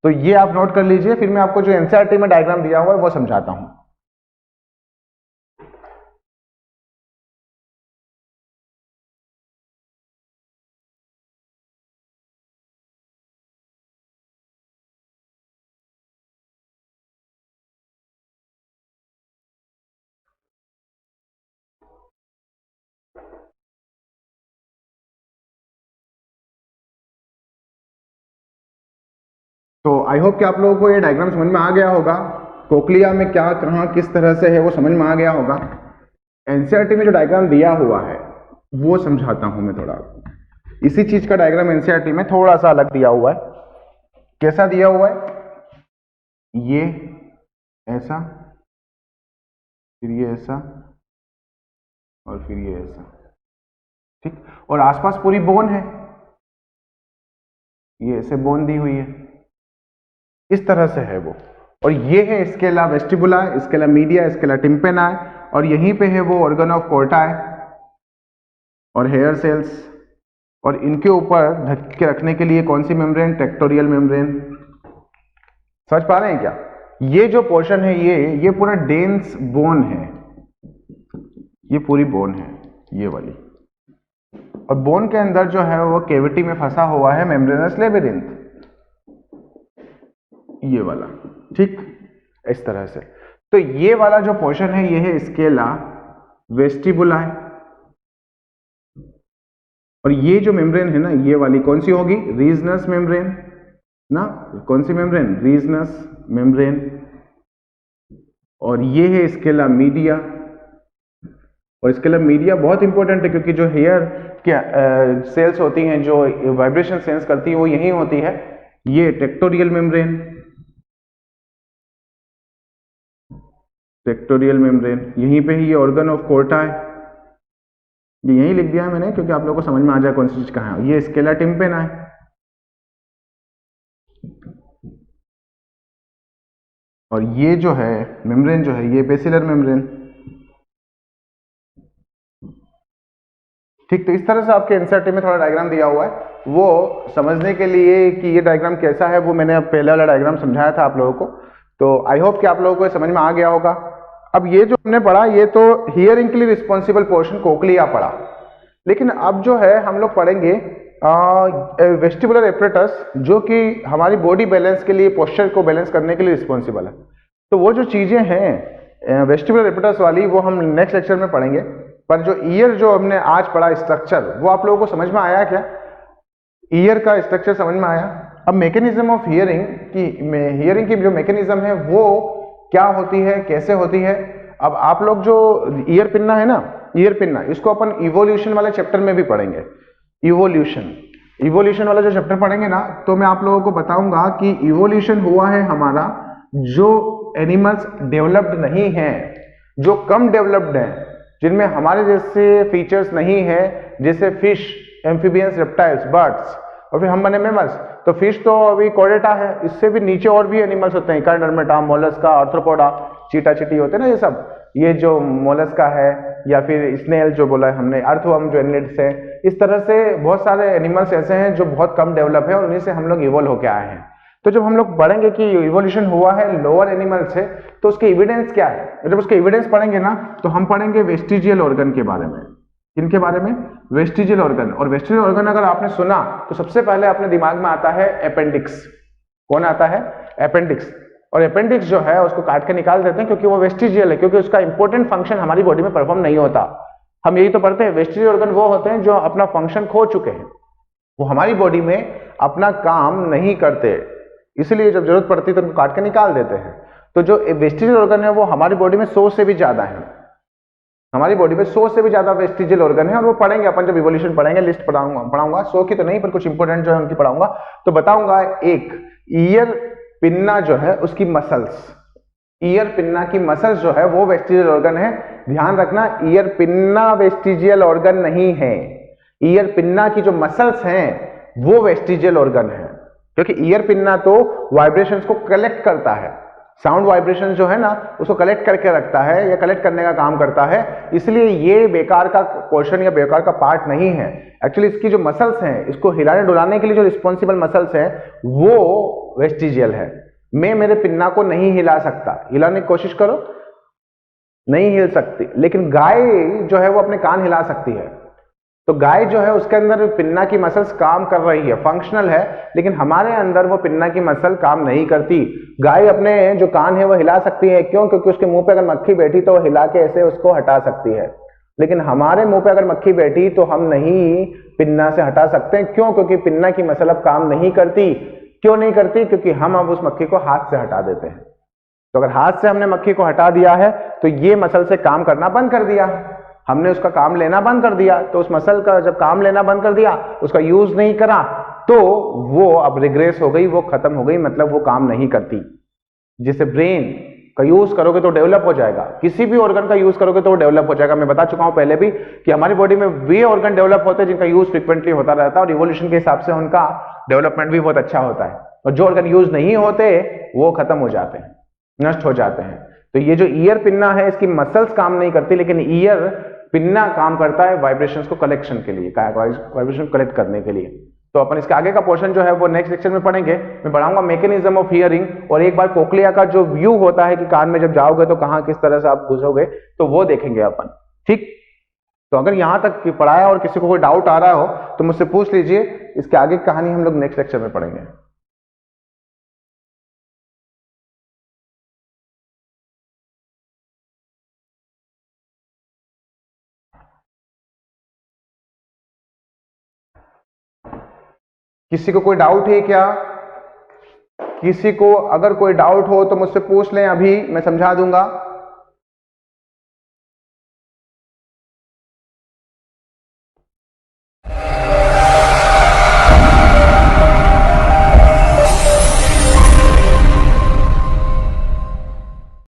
तो ये आप नोट कर लीजिए, फिर मैं आपको जो एनसीईआरटी में डायग्राम दिया हुआ है वो समझाता हूं। तो आई होप कि आप लोगों को ये डायग्राम समझ में आ गया होगा, कोक्लिया में क्या कहाँ किस तरह से है वो समझ में आ गया होगा। एनसीईआरटी में जो डायग्राम दिया हुआ है वो समझाता हूं मैं थोड़ा। इसी चीज का डायग्राम एनसीईआरटी में थोड़ा सा अलग दिया हुआ है। कैसा दिया हुआ है? ये ऐसा, फिर ये ऐसा, और फिर ये ऐसा, ठीक। और आसपास पूरी बोन है, ये ऐसे बोन दी हुई है, इस तरह से है वो। और ये है scala vestibuli, scala media, scala tympani, और यहीं पे है वो ऑर्गन ऑफ कोर्टा और हेयर सेल्स। और इनके ऊपर ढक के रखने के लिए कौन सी मेम्ब्रेन? Tectorial membrane. समझ पा रहे हैं क्या? ये जो पोर्शन है ये पूरा डेंस बोन है, ये पूरी बोन है ये वाली। और बोन के अंदर जो है वो केविटी में फंसा हुआ है मेम्ब्रेनस लेबिरिंथ, ये वाला, ठीक, इस तरह से। तो ये वाला जो पोर्शन है ये है स्केला वेस्टिबुला, और ये जो मेम्ब्रेन है ना, ये वाली कौन सी होगी? रीजनस मेम्ब्रेन ना। कौन सी मेम्ब्रेन? Reasons membrane. और ये है स्केला मीडिया, और स्केला मीडिया बहुत इंपॉर्टेंट है क्योंकि जो हेयर क्या सेल्स होती हैं जो वाइब्रेशन सेंस करती है वो यही होती है। ये टेक्टोरियल मेम्ब्रेन, टेक्टोरियल मेम्ब्रेन, यहीं पे ही ये ऑर्गन ऑफ कोर्टा है, ये यहीं लिख दिया है मैंने क्योंकि आप लोगों को समझ में आ जाए कौन सी चीज कहाँ है। ये स्केला टिम्पेना है, और ये जो है मेम्ब्रेन जो है ये बेसिलर मेम्ब्रेन, ठीक। तो इस तरह से आपके एनसीईआरटी में थोड़ा डायग्राम दिया हुआ है, वो समझने के लिए कि ये डायग्राम कैसा है वो मैंने अब पहले वाला डायग्राम समझाया था आप लोगों को। तो आई होप कि आप लोगों को समझ में आ गया होगा। अब ये जो हमने पढ़ा ये तो हियरिंग के लिए रिस्पॉन्सिबल पोर्शन कोक्लिया पढ़ा, लेकिन अब जो है हम लोग पढ़ेंगे वेस्टिबुलर एपरेटस, जो कि हमारी बॉडी बैलेंस के लिए, पोस्चर को बैलेंस करने के लिए रिस्पॉन्सिबल है। तो वो जो चीजें हैं वेस्टिबुलर एपरेटस वाली वो हम नेक्स्ट लेक्चर में पढ़ेंगे। पर जो ईयर जो हमने आज पढ़ा स्ट्रक्चर, वो आप लोगों को समझ में आया क्या? ईयर का स्ट्रक्चर समझ में आया? अब मैकेनिज्म ऑफ हियरिंग की जो मैकेनिज्म है वो क्या होती है, कैसे होती है। अब आप लोग जो ईयर पिन्ना है ना, ईयर पिन्ना, इसको अपन इवोल्यूशन वाले चैप्टर में भी पढ़ेंगे। इवोल्यूशन वाला जो चैप्टर पढ़ेंगे ना, तो मैं आप लोगों को बताऊंगा कि इवोल्यूशन हुआ है हमारा जो एनिमल्स डेवलप्ड नहीं है, जो कम डेवलप्ड हैं, जिनमें हमारे जैसे फीचर्स नहीं है, जैसे फिश, एम्फीबियंस, रेप्टाइल्स, बर्ड्स, और फिर हम बने मैमल्स। तो फिश तो अभी कोर्डेटा है, इससे भी नीचे और भी एनिमल्स होते हैं, इकार्डर्मेटा, मोलस्का, आर्थ्रोपोडा, चीटा चीटी होते हैं ना ये सब। ये जो मोलस्का है या फिर स्नेल जो बोला है हमने, अर्थवर्म जो एनिलिड्स है, इस तरह से बहुत सारे एनिमल्स ऐसे हैं जो बहुत कम डेवलप है और उन्हीं से हम लोग इवोल्व होके आए हैं। तो जब हम लोग पढ़ेंगे कि इवोल्यूशन हुआ है लोअर एनिमल से, तो उसके एविडेंस क्या है। जब उसके एविडेंस पढ़ेंगे ना, तो हम पढ़ेंगे वेस्टिजियल ऑर्गन के बारे में। किनके बारे में? Vestigial organ. और वेस्टिजियल ऑर्गन अगर आपने सुना तो सबसे पहले अपने दिमाग में आता है अपेंडिक्स। कौन आता है? अपेंडिक्स। और अपेंडिक्स जो है उसको काट के निकाल देते हैं क्योंकि वो वेस्टिजियल है, क्योंकि उसका इंपॉर्टेंट फंक्शन हमारी बॉडी में परफॉर्म नहीं होता। हम यही तो पढ़ते हैं, वेस्टिजियल ऑर्गन वो होते हैं जो अपना फंक्शन खो चुके हैं, वो हमारी बॉडी में अपना काम नहीं करते, इसलिए जब जरूरत पड़ती है तो उनको काट के निकाल देते हैं। तो जो वेस्टिजियल ऑर्गन है वो हमारी बॉडी में 100 से भी ज्यादा है, हमारी बॉडी में 100 से भी ज्यादा वेस्टिजियल ऑर्गन है। और वो पढ़ेंगे अपन जब इवोल्यूशन पढ़ेंगे, लिस्ट पढ़ाऊंगा 100 की तो नहीं, पर कुछ इंपॉर्टेंट जो है उनकी पढ़ाऊंगा। तो बताऊंगा एक ईयर पिन्ना जो है उसकी मसल्स, ईयर पिन्ना की मसल्स जो है वो वेस्टिजियल ऑर्गन है। ध्यान रखना, ईयर पिन्ना वेस्टिजियल ऑर्गन नहीं है, ईयर पिन्ना की जो मसल्स हैं वो वेस्टिजियल ऑर्गन है, क्योंकि ईयर पिन्ना तो वाइब्रेशंस को कलेक्ट करता है, साउंड वाइब्रेशन जो है ना उसको कलेक्ट करके रखता है या कलेक्ट करने का काम करता है, इसलिए ये बेकार का पोर्शन या बेकार का पार्ट नहीं है। एक्चुअली इसकी जो मसल्स हैं, इसको हिलाने डुलाने के लिए जो रिस्पॉन्सिबल मसल्स हैं वो वेस्टिजियल है। मैं मेरे पिन्ना को नहीं हिला सकता, हिलाने की कोशिश करो, नहीं हिल सकती, लेकिन गाय जो है वो अपने कान हिला सकती है। तो गाय जो है उसके अंदर पिन्ना की मसल्स काम कर रही है, फंक्शनल है, लेकिन हमारे अंदर वो पिन्ना की मसल काम नहीं करती। गाय अपने जो कान है वो हिला सकती है, क्यों? क्योंकि उसके मुंह पे अगर मक्खी बैठी तो वो हिला के ऐसे उसको हटा सकती है, लेकिन हमारे मुंह पे अगर मक्खी बैठी तो हम नहीं पिन्ना से हटा सकते हैं। क्यों? क्योंकि पिन्ना की मसल अब काम नहीं करती। क्यों नहीं करती? क्योंकि हम अब उस मक्खी को हाथ से हटा देते हैं। तो अगर हाथ से हमने मक्खी को हटा दिया है तो ये मसल से काम करना बंद कर दिया, हमने उसका काम लेना बंद कर दिया। तो उस मसल का जब काम लेना बंद कर दिया, उसका यूज नहीं करा, तो वो अब रिग्रेस हो गई, वो खत्म हो गई, मतलब वो काम नहीं करती। जिसे ब्रेन का यूज करोगे तो डेवलप हो जाएगा, किसी भी ऑर्गन का यूज करोगे तो वो डेवलप हो जाएगा। मैं बता चुका हूं पहले भी कि हमारी बॉडी में वे ऑर्गन डेवलप होते हैं जिनका यूज फ्रिक्वेंटली होता रहता है और इवोल्यूशन के हिसाब से उनका डेवलपमेंट भी बहुत अच्छा होता है। और जो ऑर्गन यूज नहीं होते वो खत्म हो जाते हैं, नष्ट हो जाते हैं। तो ये जो ईयर पिन्ना है, इसकी मसल्स काम नहीं करती, लेकिन ईयर पिन्ना काम करता है वाइब्रेशंस को कलेक्शन के लिए, वाइब्रेशन कलेक्ट करने के लिए। तो अपन इसके आगे का पोर्शन जो है वो नेक्स्ट लेक्चर में पढ़ेंगे। मैं पढ़ाऊंगा मैकेनिज्म ऑफ हियरिंग, और एक बार कोक्लिया का जो व्यू होता है कि कान में जब जाओगे तो कहां किस तरह से आप घुसोगे, तो वो देखेंगे अपन। ठीक, तो अगर यहां तक पढ़ाया और किसी को कोई डाउट आ रहा हो तो मुझसे पूछ लीजिए। इसके आगे की कहानी हम लोग नेक्स्ट लेक्चर में पढ़ेंगे। किसी को कोई डाउट है क्या? किसी को अगर कोई डाउट हो तो मुझसे पूछ लें, अभी मैं समझा दूंगा।